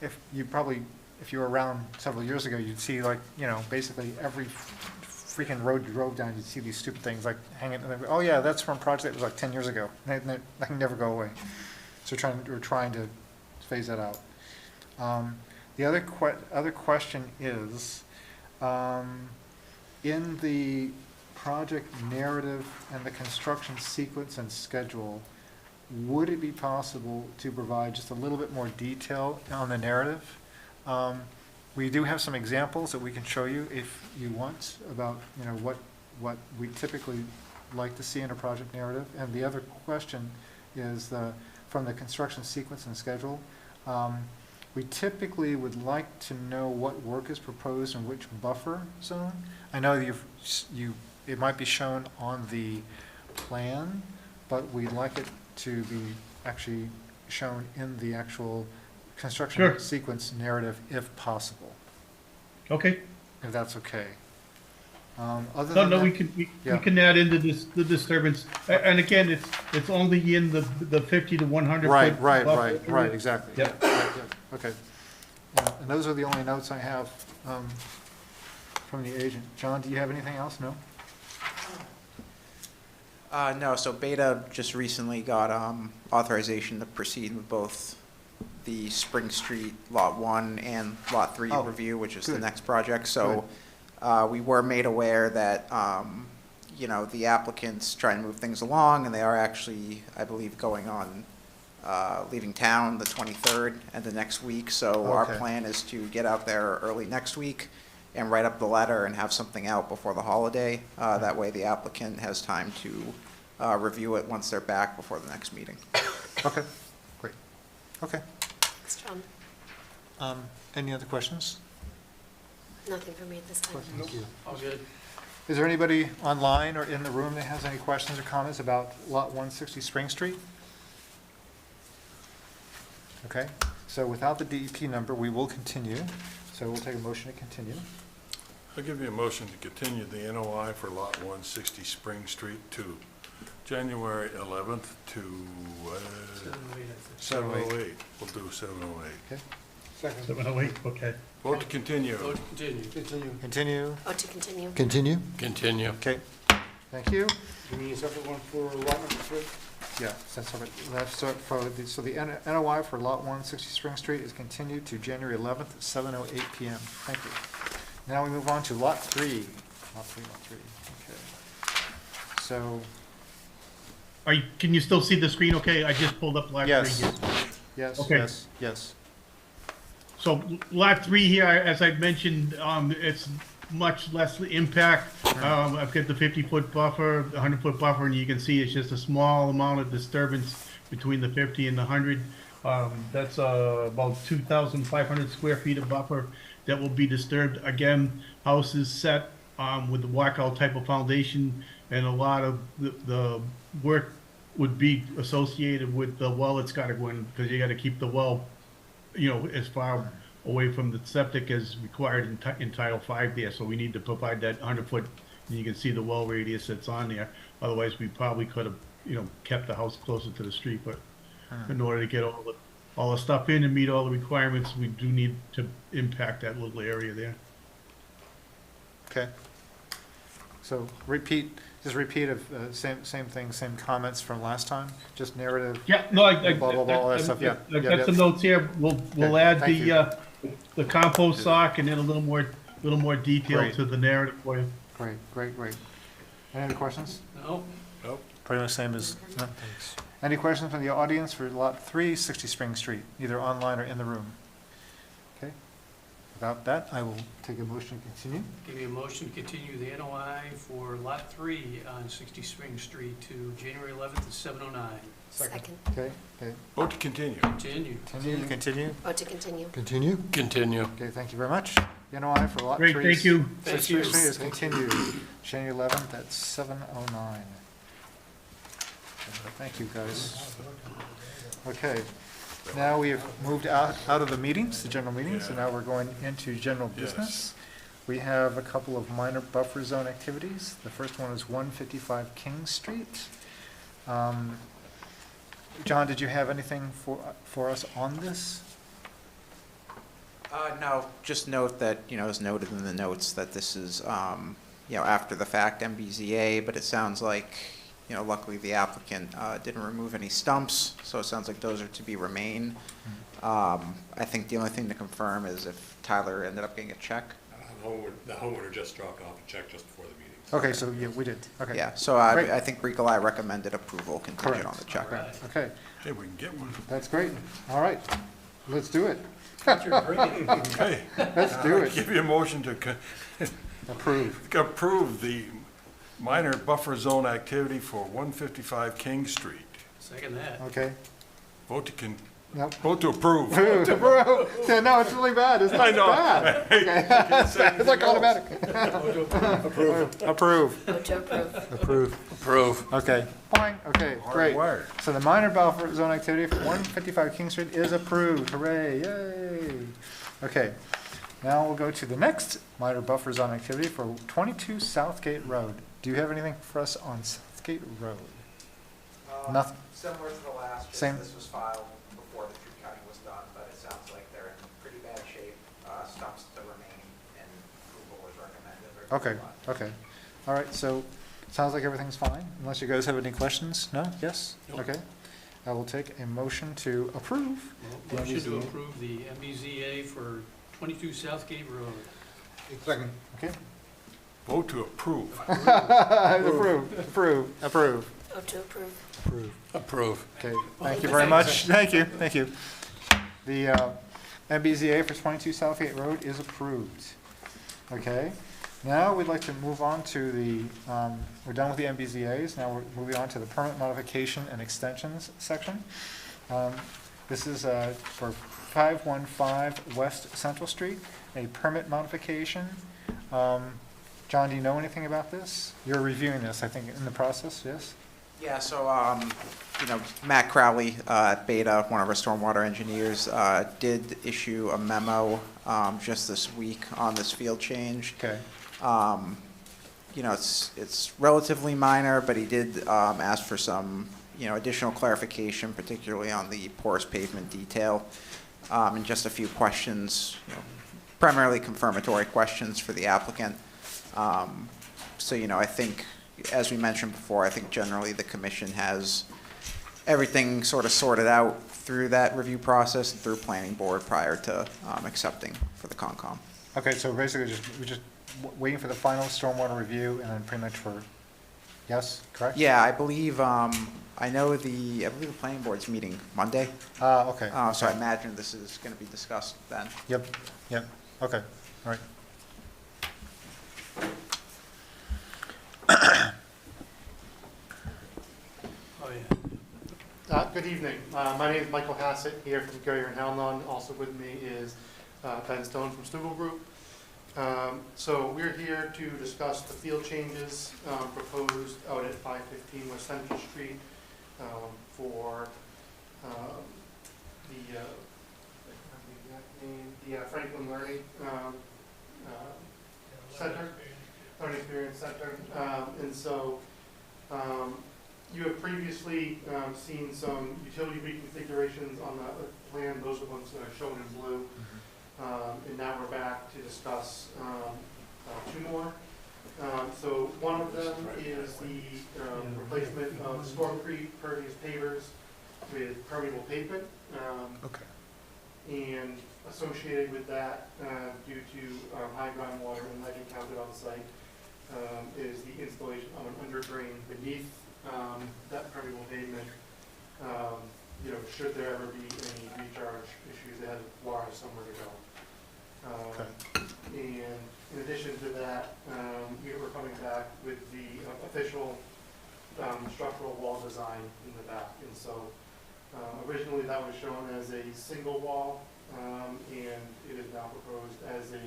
if you were around several years ago, you'd see basically every freaking road you drove down, you'd see these stupid things like hanging, oh yeah, that's from a project that was like 10 years ago. They can never go away. So we're trying to phase that out. The other question is, in the project narrative and the construction sequence and schedule, would it be possible to provide just a little bit more detail on the narrative? We do have some examples that we can show you if you want about, what we typically like to see in a project narrative. And the other question is from the construction sequence and schedule. We typically would like to know what work is proposed in which buffer zone. I know it might be shown on the plan, but we'd like it to be actually shown in the actual construction sequence narrative if possible. Okay. If that's okay. We can add into the disturbance, and again, it's only in the 50 to 100 foot buffer. Right, exactly. Yep. Okay. And those are the only notes I have from the agent. John, do you have anything else? No? No, so Beta just recently got authorization to proceed with both the Spring Street Lot 1 and Lot 3 review, which is the next project. So we were made aware that, the applicants try and move things along, and they are actually, I believe, going on, leaving town the 23rd and the next week. So our plan is to get out there early next week and write up the letter and have something out before the holiday. That way the applicant has time to review it once they're back before the next meeting. Okay, great. Okay. Thanks, John. Any other questions? Nothing for me at this time. Thank you. All good. Is there anybody online or in the room that has any questions or comments about Lot 160 Spring Street? Okay, so without the DEP number, we will continue. So we'll take a motion to continue. I'll give you a motion to continue the NOI for Lot 160 Spring Street to January 11th to 7:08. We'll do 7:08. Okay. Second. 708, okay. Vote to continue. Vote to continue. Continue. Continue. Oh, to continue. Continue? Continue. Okay, thank you. Do we need a separate one for lot number 3? Yeah, so the NOI for Lot 160 Spring Street is continued to January 11th at 7:08 PM. Thank you. Now we move on to Lot 3. Lot 3, okay. So, Can you still see the screen okay? I just pulled up lot 3 yes, here. yes, Okay. yes, yes. So lot 3 here, as I mentioned, it's much less impact. I've got the 50-foot buffer, the 100-foot buffer, and you can see it's just a small amount of disturbance between the 50 and the 100. That's about 2,500 square feet of buffer that will be disturbed. Again, house is set with the walkout type of foundation, and a lot of the work would be associated with the well that's got to go in, because you got to keep the well, as far away from the septic as required in Title V there. So we need to provide that 100-foot, and you can see the well radius that's on there. Otherwise, we probably could have, kept the house closer to the street, but in order to get all the stuff in and meet all the requirements, we do need to impact that little area there. Okay. So just repeat of same thing, same comments from last time, just narrative. Yeah, no, Blah, blah, blah, all that stuff, yeah. I've Yeah, got some yeah. notes here. We'll Okay, add thank you. the compost sock and then a little more detail Great. to the narrative for you. Great. Any other questions? No? Nope. Pretty much same as, no? Any questions from the audience for Lot 3, 60 Spring Street, either online or in the room? Okay. Without that, I will take a motion to continue. Give me a motion to continue the NOI for Lot 3 on 60 Spring Street to January 11th at 7:09. Second. Okay. Vote to continue. Continue. Continue. Oh, to continue. Continue? Continue. Okay, thank you very much. NOI for Lot 3. Great, thank you. 60 Spring Street is continued, January 11th at 7:09. Thank you, guys. Okay, now we have moved out of the meetings, the general meetings, so now we're going into general business. We have a couple of minor buffer zone activities. The first one is 155 King Street. John, did you have anything for us on this? No, just note that, as noted in the notes, that this is, after the fact MBZA, but it sounds like, luckily the applicant didn't remove any stumps, so it sounds like those are to be remain. I think the only thing to confirm is if Tyler ended up getting a check. The homeowner just dropped off a check just before the meeting. Okay, so yeah, we did, okay. Yeah, so Great. I think Rico I recommended approval contingent on the check. Correct. Okay, Hey, we can get one. that's great. All right, let's do it. Okay. Let's do it. Give you a motion to Approve. approve the minor buffer zone activity for 155 King Street. Second that. Okay. Vote Nope. to approve. Approve. Yeah, no, it's really bad. It's not I know. bad. Okay. It's like automatic. Approve. Approve. Oh, to approve. Approve. Approve. Okay. Boing. Okay, great. Hardwired. So the minor buffer zone activity for 155 King Street is approved. Hooray, yay. Okay, now we'll go to the next minor buffer zone activity for 22 Southgate Road. Do you have anything for us on Southgate Road? Nothing. Similar to the last, Same. this was filed before the tree cutting was done, but it sounds like they're in pretty bad shape. Stumps to remain, and approval is recommended. Okay. All right, so sounds like everything's fine, unless you guys have any questions? No? Yes? Nope. Okay. I will take a motion to approve. the Motion to MBZA. approve the MBZA for 22 Southgate Road. Second. Okay. Vote to approve. Approve. Oh, to approve. Approve. Okay, thank you very much. Thank you. The MBZA for 22 Southgate Road is approved. Okay, now we'd like to move on to the, we're done with the MBZA's, now we're moving on to the permit modification and extensions section. This is for 515 West Central Street, a permit modification. John, do you know anything about this? You're reviewing this, I think, in the process, yes? Yeah, so, Matt Crowley at Beta, one of our stormwater engineers, did issue a memo just this week on this field change. Okay. It's relatively minor, but he did ask for some, additional clarification, particularly on the porous pavement detail, and just a few questions, primarily confirmatory questions for the applicant. So, I think, as we mentioned before, I think generally the commission has everything sort of sorted out through that review process and through planning board prior to accepting for the Concom. Okay, so basically, we're just waiting for the final stormwater review and then pretty much for, yes, correct? Yeah, I believe, I believe the planning board's meeting Monday. Okay. So I imagine this is going to be discussed then. Yep, okay, all right. Oh, yeah. Good evening. My name is Michael Hassett here from Gurrier and Halnon. Also with me is Ben Stone from Stugel Group. So we're here to discuss the field changes proposed out at 515 West Central Street for the Franklin Learning Center, Learning Experience Center. And so you have previously seen some utility reconfigurations on the plan. Those are the ones that are shown in blue. And now we're back to discuss two more. So one of them is the replacement of Stormcrete pervious pavers with permeable pavement. Okay. And associated with that, due to high groundwater and lead encountered on site, is the installation of an under drain beneath that permeable pavement. Should there ever be any recharge issues, it has water somewhere to go. And in addition to that, we were coming back with the official structural wall design in the back. And so originally that was shown as a single wall, and it is now proposed as a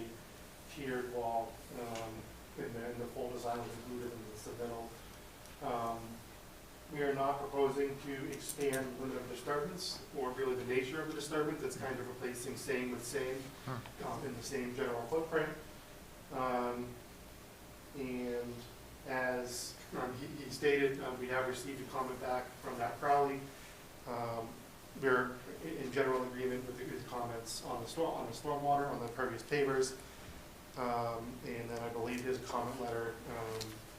tiered wall, and the full design was included in the submittal. We are not proposing to expand limit of disturbance or really the nature of the disturbance. It's kind of replacing same with same in the same general footprint. And as he stated, we have received a comment back from Matt Crowley. We're in general agreement with his comments on the stormwater, on the pervious pavers. And then I believe his comment letter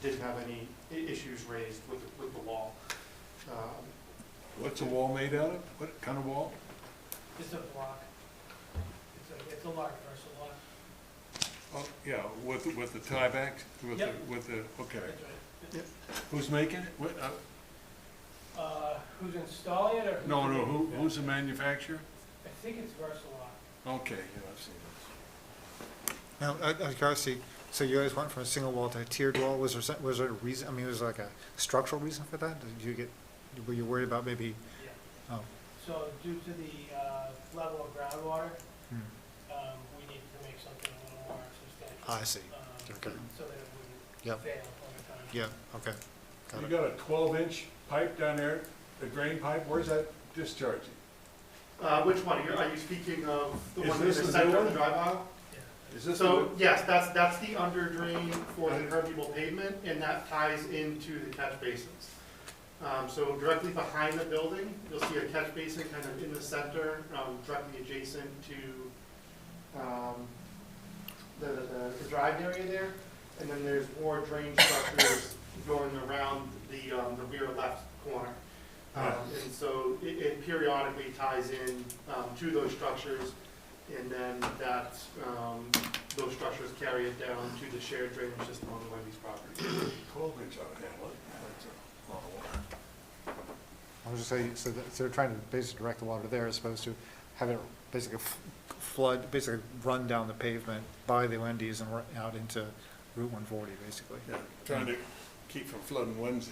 didn't have any issues raised with the wall. What's the wall made out of? What kind of wall? It's a block. It's a large versatile block. Oh, yeah, with the tieback, Yep. Okay. That's right. Yep. Who's making it? Who's installing it or? Who's the manufacturer? I think it's Versalock. Okay, yeah, I've seen this. Now, out of curiosity, so you guys went from a single wall to a tiered wall. Was there a reason? I mean, was there like a structural reason for that? Were you worried about maybe? Yeah. Oh. So due to the level of groundwater, we needed to make something a little more substantial. I see. Okay. So that it wouldn't Yep. fail over time. Yeah. Okay. Got You it. got a 12-inch pipe down there, a drain pipe. Where's that discharging? Which one? Are you speaking of the Is one in the this the center new of the one? drive aisle? Is this So, the- yes, that's the under drain for the permeable pavement, and that ties into the catch basins. So directly behind the building, you'll see a catch basin kind of in the center, directly adjacent to the drive area there. And then there's more drain structures going around the rear left corner. And so it periodically ties in to those structures, and then that, those structures carry it down to the shared drainage system on the Wendy's property. 12-inch out of handle it. That's a lot of water. I was just saying, so they're trying to basically direct the water there as opposed to have it basically flood, basically run down the pavement by the Wendy's and out into Route 140, basically. Yeah, trying to keep from flooding Wendy's.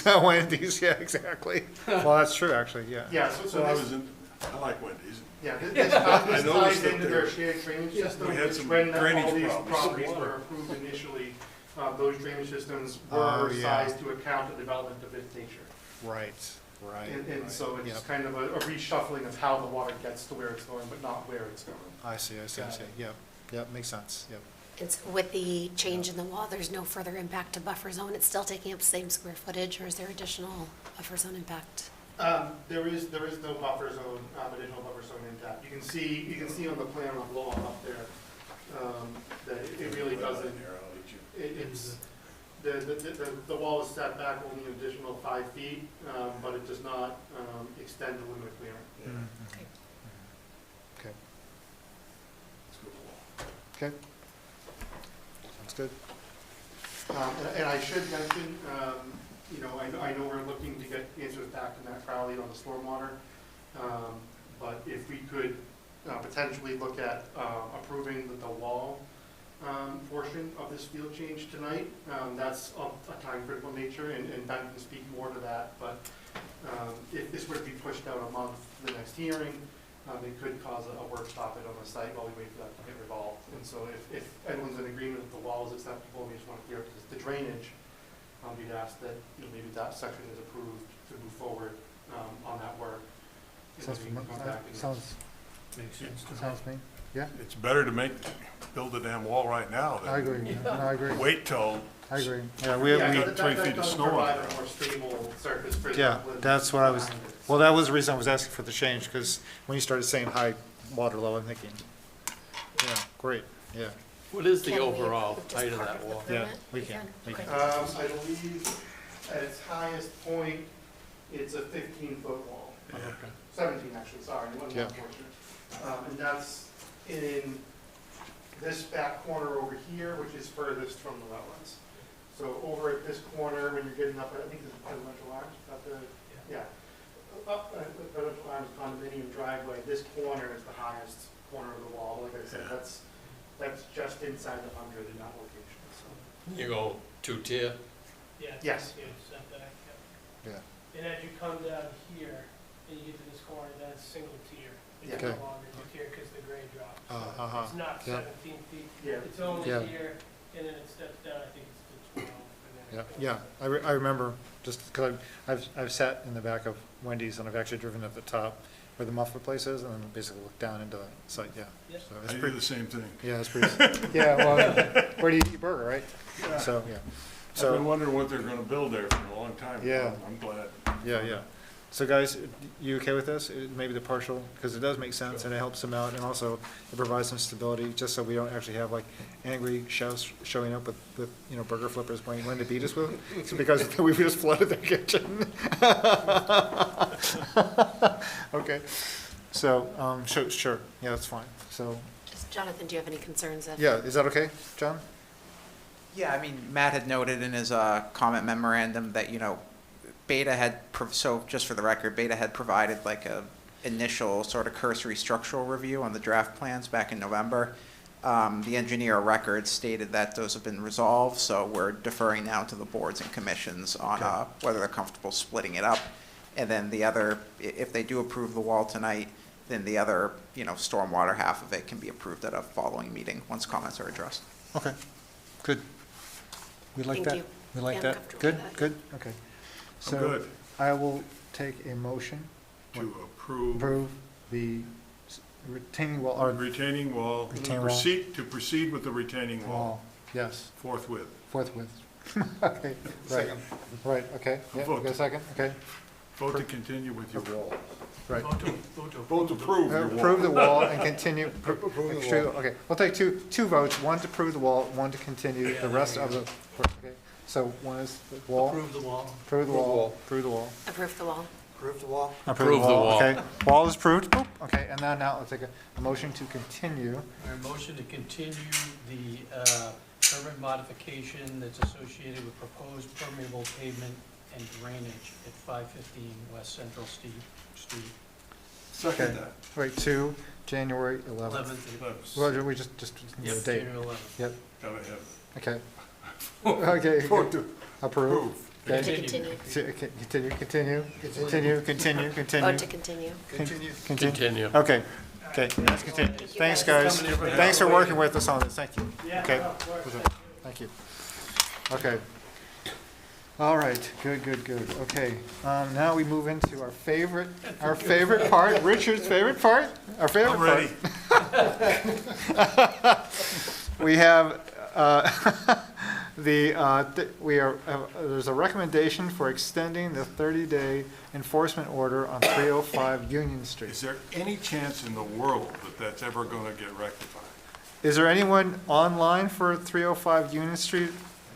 Wendy's, yeah, exactly. Well, that's true, actually, yeah. Yeah, So I was I like Wendy's. Yeah, I this noticed ties that into their shared drainage system, we had which some when drainage all these problems. properties were approved initially, those drainage systems Oh, were yeah. sized to account the development of its nature. Right, right. And so it's Yep. kind of a reshuffling of how the water gets to where it's going, but not where it's going. I see, I see, I Got see. it. Yep, yep, makes sense, yep. It's with the change in the wall, there's no further impact to buffer zone. It's still taking up the same square footage, or is there additional buffer zone impact? There is no buffer zone, additional buffer zone impact. You can see on the plan on the wall up there, that it really doesn't, it's, the wall is set back only an additional 5 feet, but it does not, extend the limit of clearing. Okay. Okay. Sounds good. And I should mention, you know, I know we're looking to get answers back to Matt Crowley on the stormwater, but if we could potentially look at approving the wall portion of this field change tonight, that's of a time critical nature, and Ben can speak more to that, but if this were to be pushed out a month to the next hearing, it could cause a work stoppage on the site while we wait for that to get resolved. And so if everyone's in agreement that the wall is acceptable, we just want to clear up the drainage, we'd ask that, you know, maybe that section is approved to move forward on that work. And then we can come back and- Sounds, Makes sense to me. sounds me, yeah, It's better to build the damn wall right now than I agree, no, I agree, wait till I agree. Yeah, we, that 3 feet of does snow on provide the a more stable surface for the yeah, upland that's what I was, behind it. well, that was the reason I was asking for the change, because when you started saying high water level, I'm thinking, yeah, great, yeah, What is the Can we overall approve just height of part that the wall? yeah, permit? we can, we can. I believe at its highest point, it's a 15-foot wall. Okay. 17, actually, sorry, one Yeah. more portion. And that's in this back corner over here, which is furthest from the wetlands. So over at this corner, when you're getting up, I think this is Presidential Arms, about the, yeah. Up at the Presidential Arms condominium driveway, this corner is the highest corner of the wall. Like I said, Yeah. that's just inside the 100 in that location, so. You go 2-tier? Yeah. Yes. Setback, Yeah. And as you come down here, and you get to this corner, that's single tier. It's Okay. no longer two tier because the grade drops. Uh-huh. It's not Yeah. 17 feet. Yeah. It's only Yeah. here, and then it steps down, I think it's to 12. and then Yeah, it goes- yeah, I remember, just because I've sat in the back of Wendy's and I've actually driven at the top where the muffler place is and then basically looked down into the site, yeah. Yep. So I it's do pretty, the same thing. yeah, it's pretty, yeah, well, where do you eat your burger, right? So, yeah. I've So, been wondering what they're gonna build there for a long time. Yeah. I'm glad. yeah. So guys, you okay with this? Maybe the partial, because it does make sense and it helps them out and also it provides some stability, just so we don't actually have like angry chefs showing up with, you know, burger flippers wanting to beat us with. It's because we just flooded their kitchen. Okay, so, sure, yeah, that's fine. So, Just, Jonathan, do you have any concerns of? yeah, is that okay, John? Yeah, I mean, Matt had noted in his comment memorandum that, you know, Beta had, so just for the record, Beta had provided like a initial sort of cursory structural review on the draft plans back in November. The engineer of record stated that those have been resolved, so we're deferring now to the boards and commissions on whether they're comfortable splitting it up. And then the other, if they do approve the wall tonight, then the other, you know, stormwater half of it can be approved at a following meeting, once comments are addressed. Okay, good. We like Thank that? you. We like Yeah, I'm that? comfortable Good, with that. good, okay. So good. I will take a motion To approve approve the retaining wall, or retaining wall, Retaining wall. proceed with the retaining wall wall, yes, forthwith. forthwith. Okay, right, right, okay, yeah, Vote. got a second, okay, Vote to continue with your wall. right. Vote to Vote to approve your wall. Approve the wall and continue, Approve the extrude- wall. okay, we'll take two votes, one to approve the wall, one to continue the rest of the, okay. So one is the wall, Approve the wall. approve the wall, approve the wall. Approve the wall. Approve the wall? Approve the wall, okay. Wall is approved, Boop. Okay, and now I'll take a motion to continue. Our motion to continue the permit modification that's associated with proposed permeable pavement and drainage at 515 West Central Street. Second that. Right, to January 11th. 11th. Well, we just need a Yep, date. January 11th. Yep, Gotta have it. okay. Okay, Vote to approve. Okay. To continue. Continue. Vote to continue. Continue. Okay, let's continue. Thanks, guys. Thanks for working with us on this, thank you. Okay. Thank you. Okay. All right, good. Okay, now we move into our favorite part, Richard's favorite part, our favorite part. I'm ready. We have, there's a recommendation for extending the 30-day enforcement order on 305 Union Street. Is there any chance in the world that that's ever going to get rectified? Is there anyone online for 305 Union Street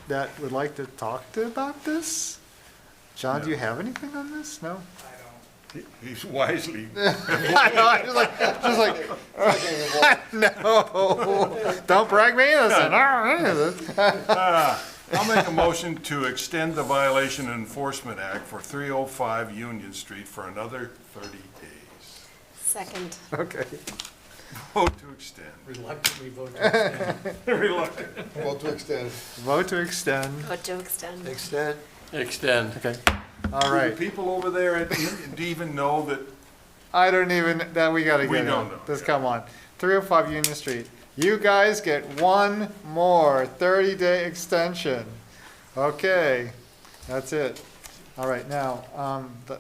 that would like to talk about this? John, do you have anything on this? No? He's wisely. I know, I just like, no, don't brag me innocent. I'll make a motion to extend the Violation Enforcement Act for 305 Union Street for another 30 days. Second. Okay. Vote to extend. Reluctantly vote to extend. Reluctant. Vote to extend. Vote to extend. Vote to extend. Extend. Extend. Okay. All right. Do the people over there even know that? I don't even, that we gotta We get don't it. know. Just come on. 305 Union Street. You guys get one more 30-day extension. Okay, that's it. All right, now,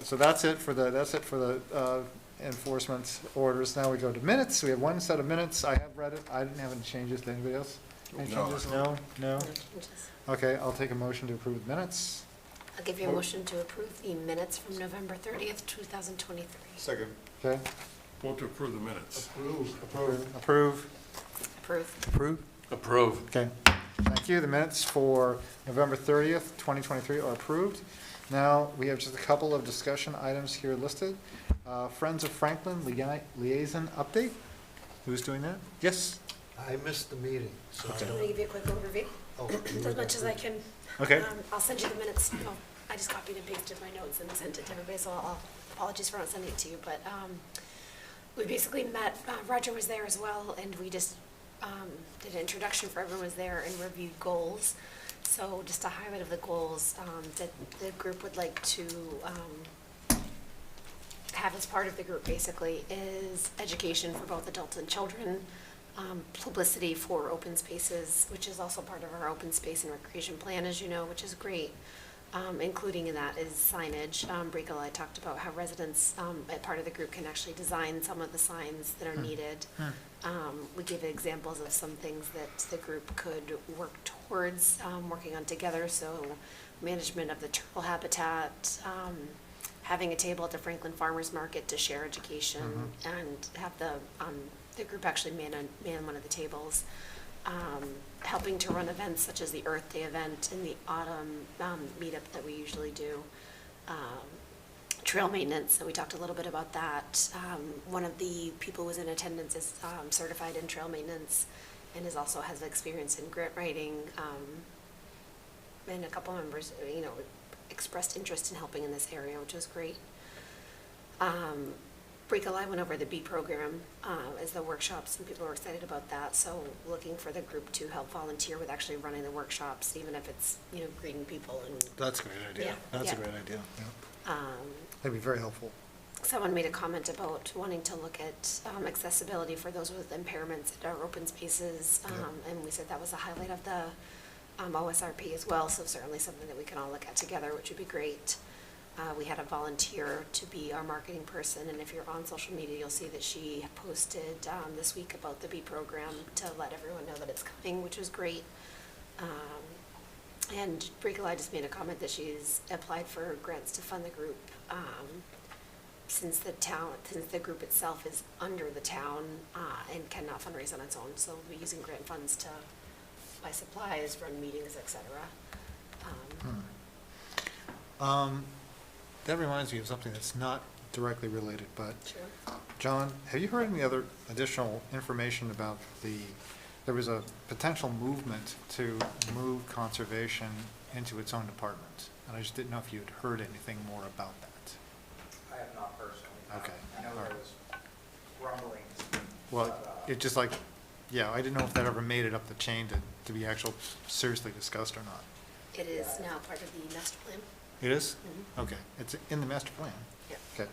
so that's it for the enforcement orders. Now we go to minutes. We have one set of minutes. I have read it. I didn't have any changes. Did anybody else? Any No. changes? No? No changes. Okay, I'll take a motion to approve the minutes. I'll give you a motion to approve the minutes from November 30th, 2023. Second. Okay, Vote to approve the minutes. approve. Approve. Okay, thank you. The minutes for November 30th, 2023 are approved. Now, we have just a couple of discussion items here listed. Friends of Franklin liaison update. Who's doing that? Yes? I missed the meeting, so. I'm going to give you a quick overview, as much as I can. Okay. I'll send you the minutes. Oh, I just copied and pasted my notes and sent it to everybody, so apologies for not sending it to you. But we basically met, Roger was there as well, and we just did an introduction for everyone was there and reviewed goals. So just a highlight of the goals that the group would like to have as part of the group basically is education for both adults and children, publicity for open spaces, which is also part of our open space and recreation plan, as you know, which is great. Including in that is signage. Brico, I talked about how residents at part of the group can actually design some of the signs that are needed. We gave examples of some things that the group could work towards working on together. So management of the turtle habitat, having a table at the Franklin Farmers Market to share education and have the group actually man one of the tables. Helping to run events such as the Earth Day event and the autumn meetup that we usually do. Trail maintenance, so we talked a little bit about that. One of the people who was in attendance is certified in trail maintenance and also has experience in grant writing. And a couple members, expressed interest in helping in this area, which was great. Brico, I went over the B program as the workshops, and people were excited about that. So looking for the group to help volunteer with actually running the workshops, even if it's, greeting people. And That's a great idea. That's a great idea. Yeah. That'd be very helpful. Someone made a comment about wanting to look at accessibility for those with impairments at our open spaces. And we said that was a highlight of the OSRP as well. So certainly something that we can all look at together, which would be great. We had a volunteer to be our marketing person, and if you're on social media, you'll see that she posted this week about the B program to let everyone know that it's coming, which was great. And Brico, I just made a comment that she's applied for grants to fund the group since the group itself is under the town and cannot fundraise on its own. So we'll be using grant funds to buy supplies, run meetings, etc. That reminds me of something that's not directly related, but Sure. John, have you heard any other additional information about there was a potential movement to move conservation into its own department? And I just didn't know if you had heard anything more about that. I have not personally. Okay. I know there was rumblings. Well, it just I didn't know if that ever made it up the chain to be actually seriously discussed or not. It is now part of the master plan. It is? Mhm. Okay, it's in the master plan. Yep. Okay.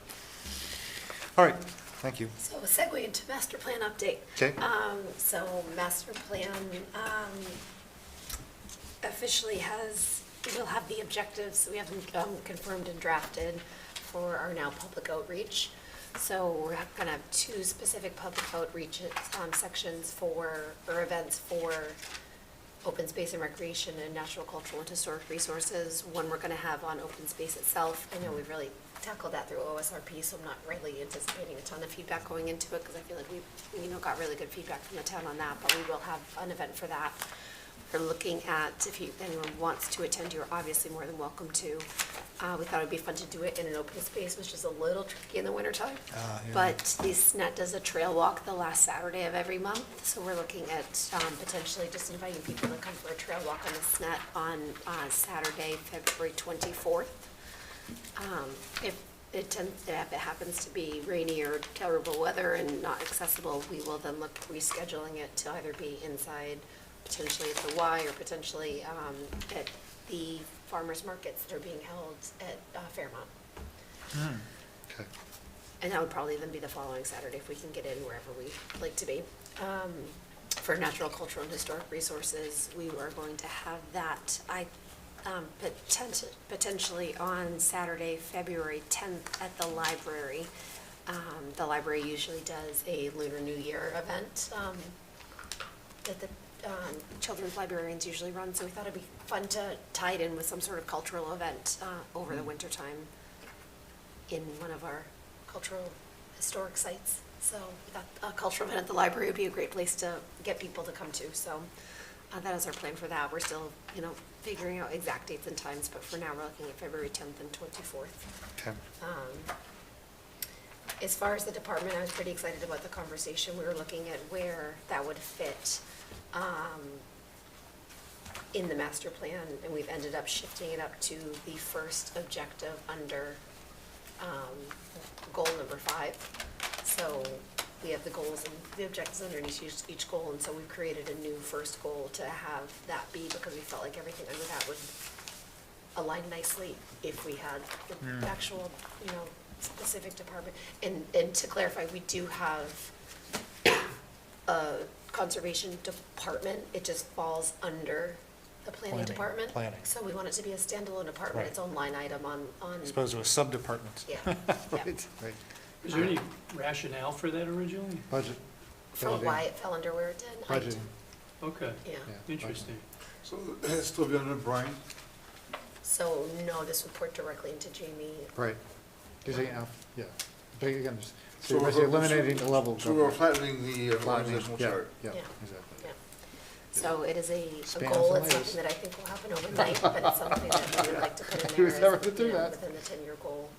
All right, thank you. So a segue into master plan update. Okay. So master plan, officially we'll have the objectives, we have them confirmed and drafted for our now public outreach. So we're gonna have 2 specific public outreach sections or events for open space and recreation and natural, cultural, and historic resources. One we're gonna have on open space itself. I know we've really tackled that through OSRP, so I'm not really anticipating a ton of feedback going into it, because I feel like we got really good feedback from the town on that, but we will have an event for that. We're looking at, if anyone wants to attend, you're obviously more than welcome to. We thought it'd be fun to do it in an open space, which is a little tricky in the wintertime. Yeah. But the SNET does a trail walk the last Saturday of every month, so we're looking at potentially just inviting people to come for a trail walk on the SNET on Saturday, February 24th. If it happens to be rainy or terrible weather and not accessible, we will then look rescheduling it to either be inside, potentially at the Y, or potentially at the farmers markets that are being held at Fairmont. Okay. And that would probably then be the following Saturday if we can get in wherever we like to be. For natural, cultural, and historic resources, we are going to have that, potentially on Saturday, February 10th at the library. The library usually does a Lunar New Year event that the children's librarians usually run, so we thought it'd be fun to tie it in with some sort of cultural event over the winter time in one of our cultural historic sites. So we thought a cultural event at the library would be a great place to get people to come to. So that is our plan for that. We're still, figuring out exact dates and times, but for now we're looking at February 10th and 24th. Okay. As far as the department, I was pretty excited about the conversation. We were looking at where that would fit in the master plan, and we've ended up shifting it up to the first objective under goal number 5. So we have the goals and the objectives underneath each goal, and so we've created a new first goal to have that be, because we felt like everything under that would align nicely if we had the actual, specific department. And to clarify, we do have a conservation department. It just falls under the planning department. Planning. So we want it to be a standalone department, Right. its own line item on. As opposed to a sub-department. Yeah. Right, right. Is there any rationale for that originally? Budget. For why it fell under where it did. Budgeting. Okay, Yeah. interesting. So it's still be under Brian? So, no, this would port directly into Jamie. Right. You're taking out, yeah. But again, so So you're we're- basically eliminating the level. of So we're government. flattening the Flattening, organizational yeah, chart. Yeah, Yeah. exactly. Yeah. So it is a Spans goal, and it's layers. something that I think will happen overnight, but it's something that we would like to put in You there would never as, do that. within the 10-year goal,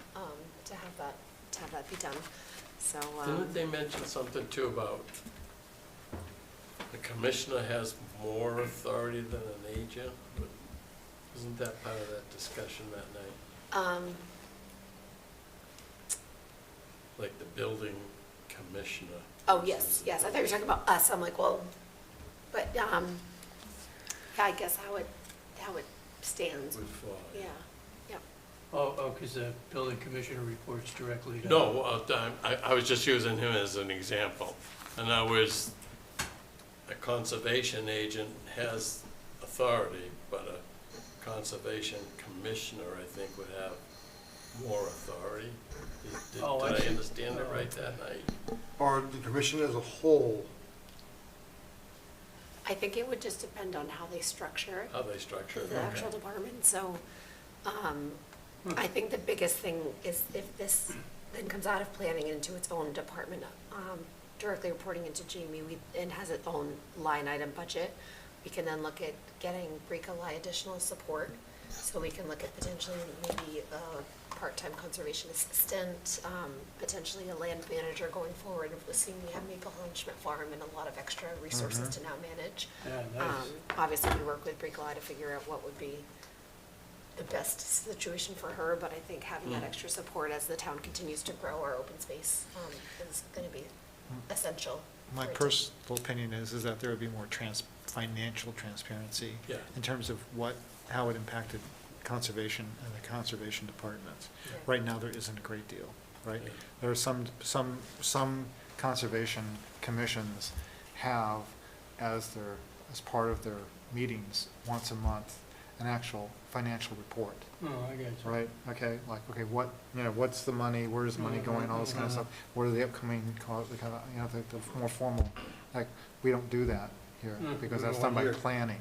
to have that be done. So, Didn't they mention something too about the commissioner has more authority than an agent? But isn't that part of that discussion that night? Like the building commissioner? oh, yes, I thought you were talking about us, I'm like, well, but, yeah, I guess how it stands, Would fly. yeah. Because the building commissioner reports directly to. No, I was just using him as an example. In other words, a conservation agent has authority, but a conservation commissioner, I think, would have more authority. Did I understand it right that night? Or the commission as a whole? I think it would just depend on how they structure it. How they structure it? The actual department, so, I think the biggest thing is if this then comes out of planning into its own department, directly reporting into Jamie, and has its own line item budget, we can then look at getting Bricolai additional support, so we can look at potentially maybe a part-time conservation assistant, potentially a land manager going forward, seeing we have Maple Hill and Schmidt Farm and a lot of extra resources to now manage. Yeah, nice. Obviously, we work with Bricolai to figure out what would be the best situation for her, but I think having that extra support as the town continues to grow our open space is going to be essential. My for it to- personal opinion is that there would be more financial transparency Yeah. in terms of what how it impacted conservation and the conservation departments. Right now, there isn't a great deal, right? There are some conservation commissions have as part of their meetings once a month, an actual financial report. Oh, I get you. Right, okay, like, okay, what's the money, where's the money going, all this kind of stuff, what are the upcoming, the more formal, like, we don't do that here, because that's done by planning.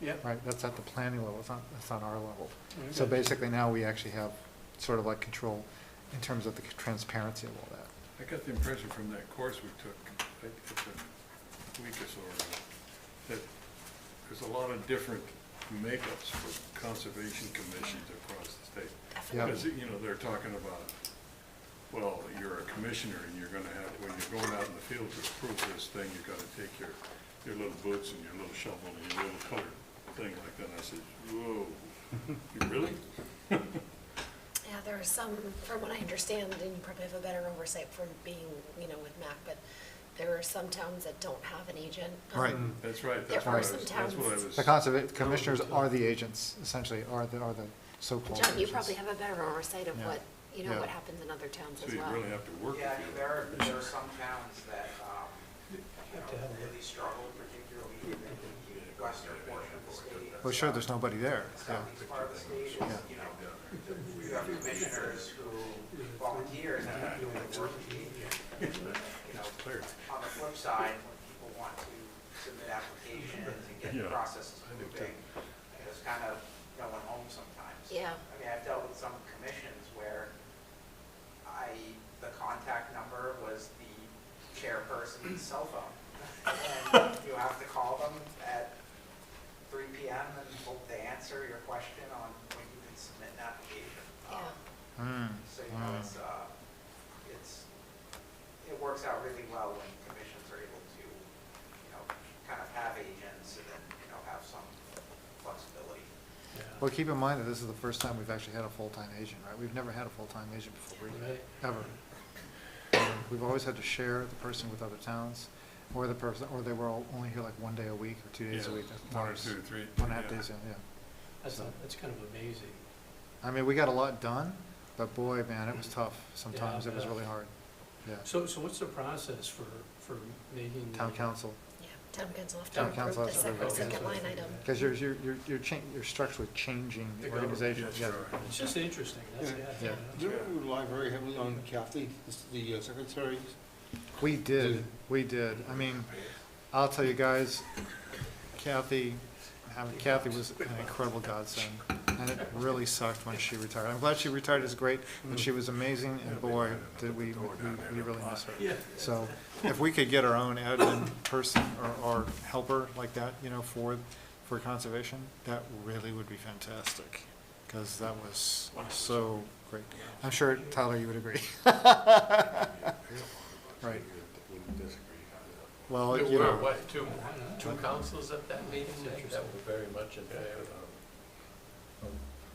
Yep. Right, that's at the planning level, that's not our level. Okay. So basically now we actually have sort of like control in terms of the transparency of all that. I got the impression from that course we took, like, a week or so ago, that there's a lot of different makeups for conservation commissions across the state. Yeah. Because, you know, they're talking about, well, you're a commissioner and you're gonna have, when you're going out in the field to approve this thing, you gotta take your little boots and your little shovel and your little colored thing like that. And I said, whoa, you really? Yeah, there are some, from what I understand, and you probably have a better oversight from being, with MAC, but there are some towns that don't have an agent. Right. That's right. There are some towns. The commissioners are the agents, essentially, are the so-called John, you agents. probably have a better oversight of Yeah. what, Yeah. what happens in other towns So as you well. really have to work Yeah, with you. there are some towns that, really struggle, particularly in the western portion of the state. Well, sure, there's nobody there. The southeast part of the state is, you have commissioners who volunteer and end up doing the work of the agent. On the flip side, when people want to submit applications and get the processes moving, it's kind of going home sometimes. Yeah. I mean, I've dealt with some commissions where the contact number was the chairperson's cell phone. And you have to call them at 3 p.m. and hope they answer your question on when you can submit an application. So, it works out really well when commissions are able to, kind of have agents and then, have some flexibility. Well, keep in mind that this is the first time we've actually had a full-time agent, right? We've never had a full-time agent before, really, ever. We've always had to share the person with other towns, or they were only here like 1 day a week or 2 days a week. One or two, three. 1.5 days, yeah. That's kind of amazing. I mean, we got a lot done, but boy, man, it was tough. Sometimes Yeah, it was yeah. really hard. Yeah. So what's the process for making? Town council. Yeah, town council have to Town council approve the has to approve it. second line item. Because you're structurally changing the organization. Yeah. It's just interesting, that's it. Yeah. Do we rely very heavily on Kathy, the secretary? We did. I mean, I'll tell you guys, Kathy was an incredible godsend, and it really sucked when she retired. I'm glad she retired, it's great, but she was amazing, and boy, did we really miss her. Yeah. So if we could get our own admin person or helper like that, for conservation, that really would be fantastic, because that was so great. I'm sure, Tyler, you would agree. Right. Well, There were, what, two councils at that meeting that were very much in favor?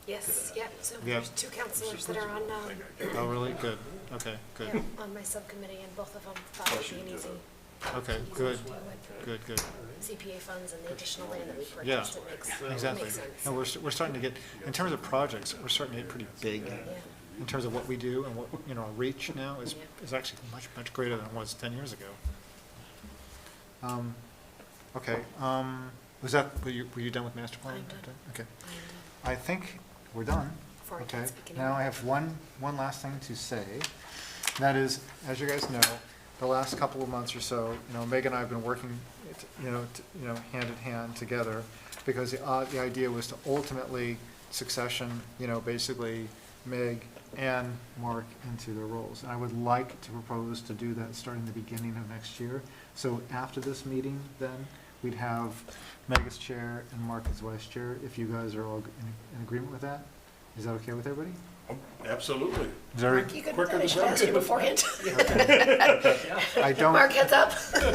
Yes, yeah, so Yeah. there's two counselors that are on, Oh, really? Good. Okay, good. yeah, on my subcommittee, and both of them thought it would be an easy Okay, good, good. CPA funds and the additional land that we Yeah, purchased, it makes exactly. sense. And we're starting to get, in terms of projects, we're starting to get pretty big in terms of what we do, and what, our reach now is actually much, much greater than it was 10 years ago. Okay, were you done with master plan? I'm done. Okay. I think we're done. Before I Okay. can speak Now I have one last thing to say. That is, as you guys know, the last couple of months or so, Meg and I have been working, hand in hand together, because the idea was to ultimately succession, basically Meg and Mark into their roles. And I would like to propose to do that starting the beginning of next year. So after this meeting, then, we'd have Meg as chair and Mark as vice chair, if you guys are all in agreement with that. Is that okay with everybody? Absolutely. Mark, you good with that? I should ask you beforehand. I don't. Mark, heads up.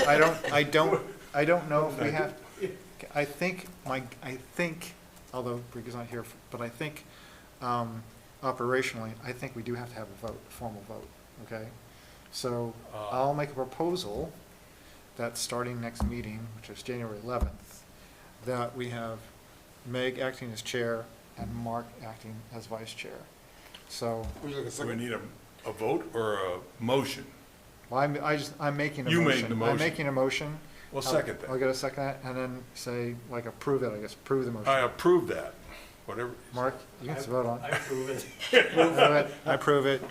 I don't know if we have, I think, although Briggs is not here, but I think, operationally, I think we do have to have a formal vote, okay? So I'll make a proposal that starting next meeting, which is January 11th, that we have Meg acting as chair and Mark acting as vice chair. So, Do we need a vote or a motion? well, I'm making a You motion. made the motion. I'm making a motion. Well, second that. I'll get a second that, and then say, like, approve it, I guess, approve the motion. I approve that, whatever. Mark, you can vote on. I approve it. I approve it.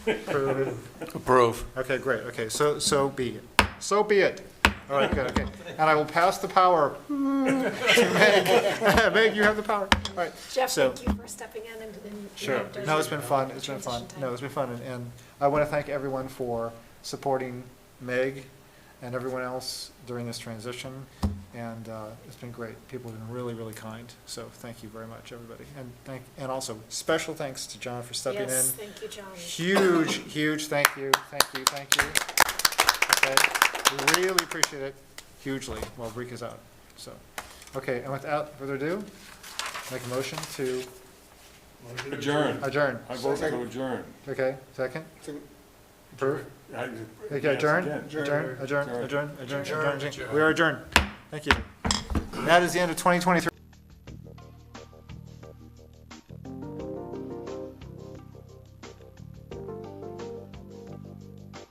Approve it. Approve. Okay, great, okay, so be it. So be it. All right, good, okay. And I will pass the power to Meg. Meg, you have the power. All right. Jeff, so- thank you for stepping in and then. Sure. No, it's been fun, it's been fun. No, it's been fun, and I want to thank everyone for supporting Meg and everyone else during this transition, and it's been great. People have been really, really kind, so thank you very much, everybody. And also, special thanks to John for stepping in. Yes, thank you, John. Huge thank you. Okay, we really appreciate it hugely while Bree is out, so. Okay, and without further ado, make a motion to Adjourn. adjourn. I vote to adjourn. Okay, second? Approve? I- Okay, yes, adjourn, again. adjourn. We are adjourned. Thank you. That is the end of 2023.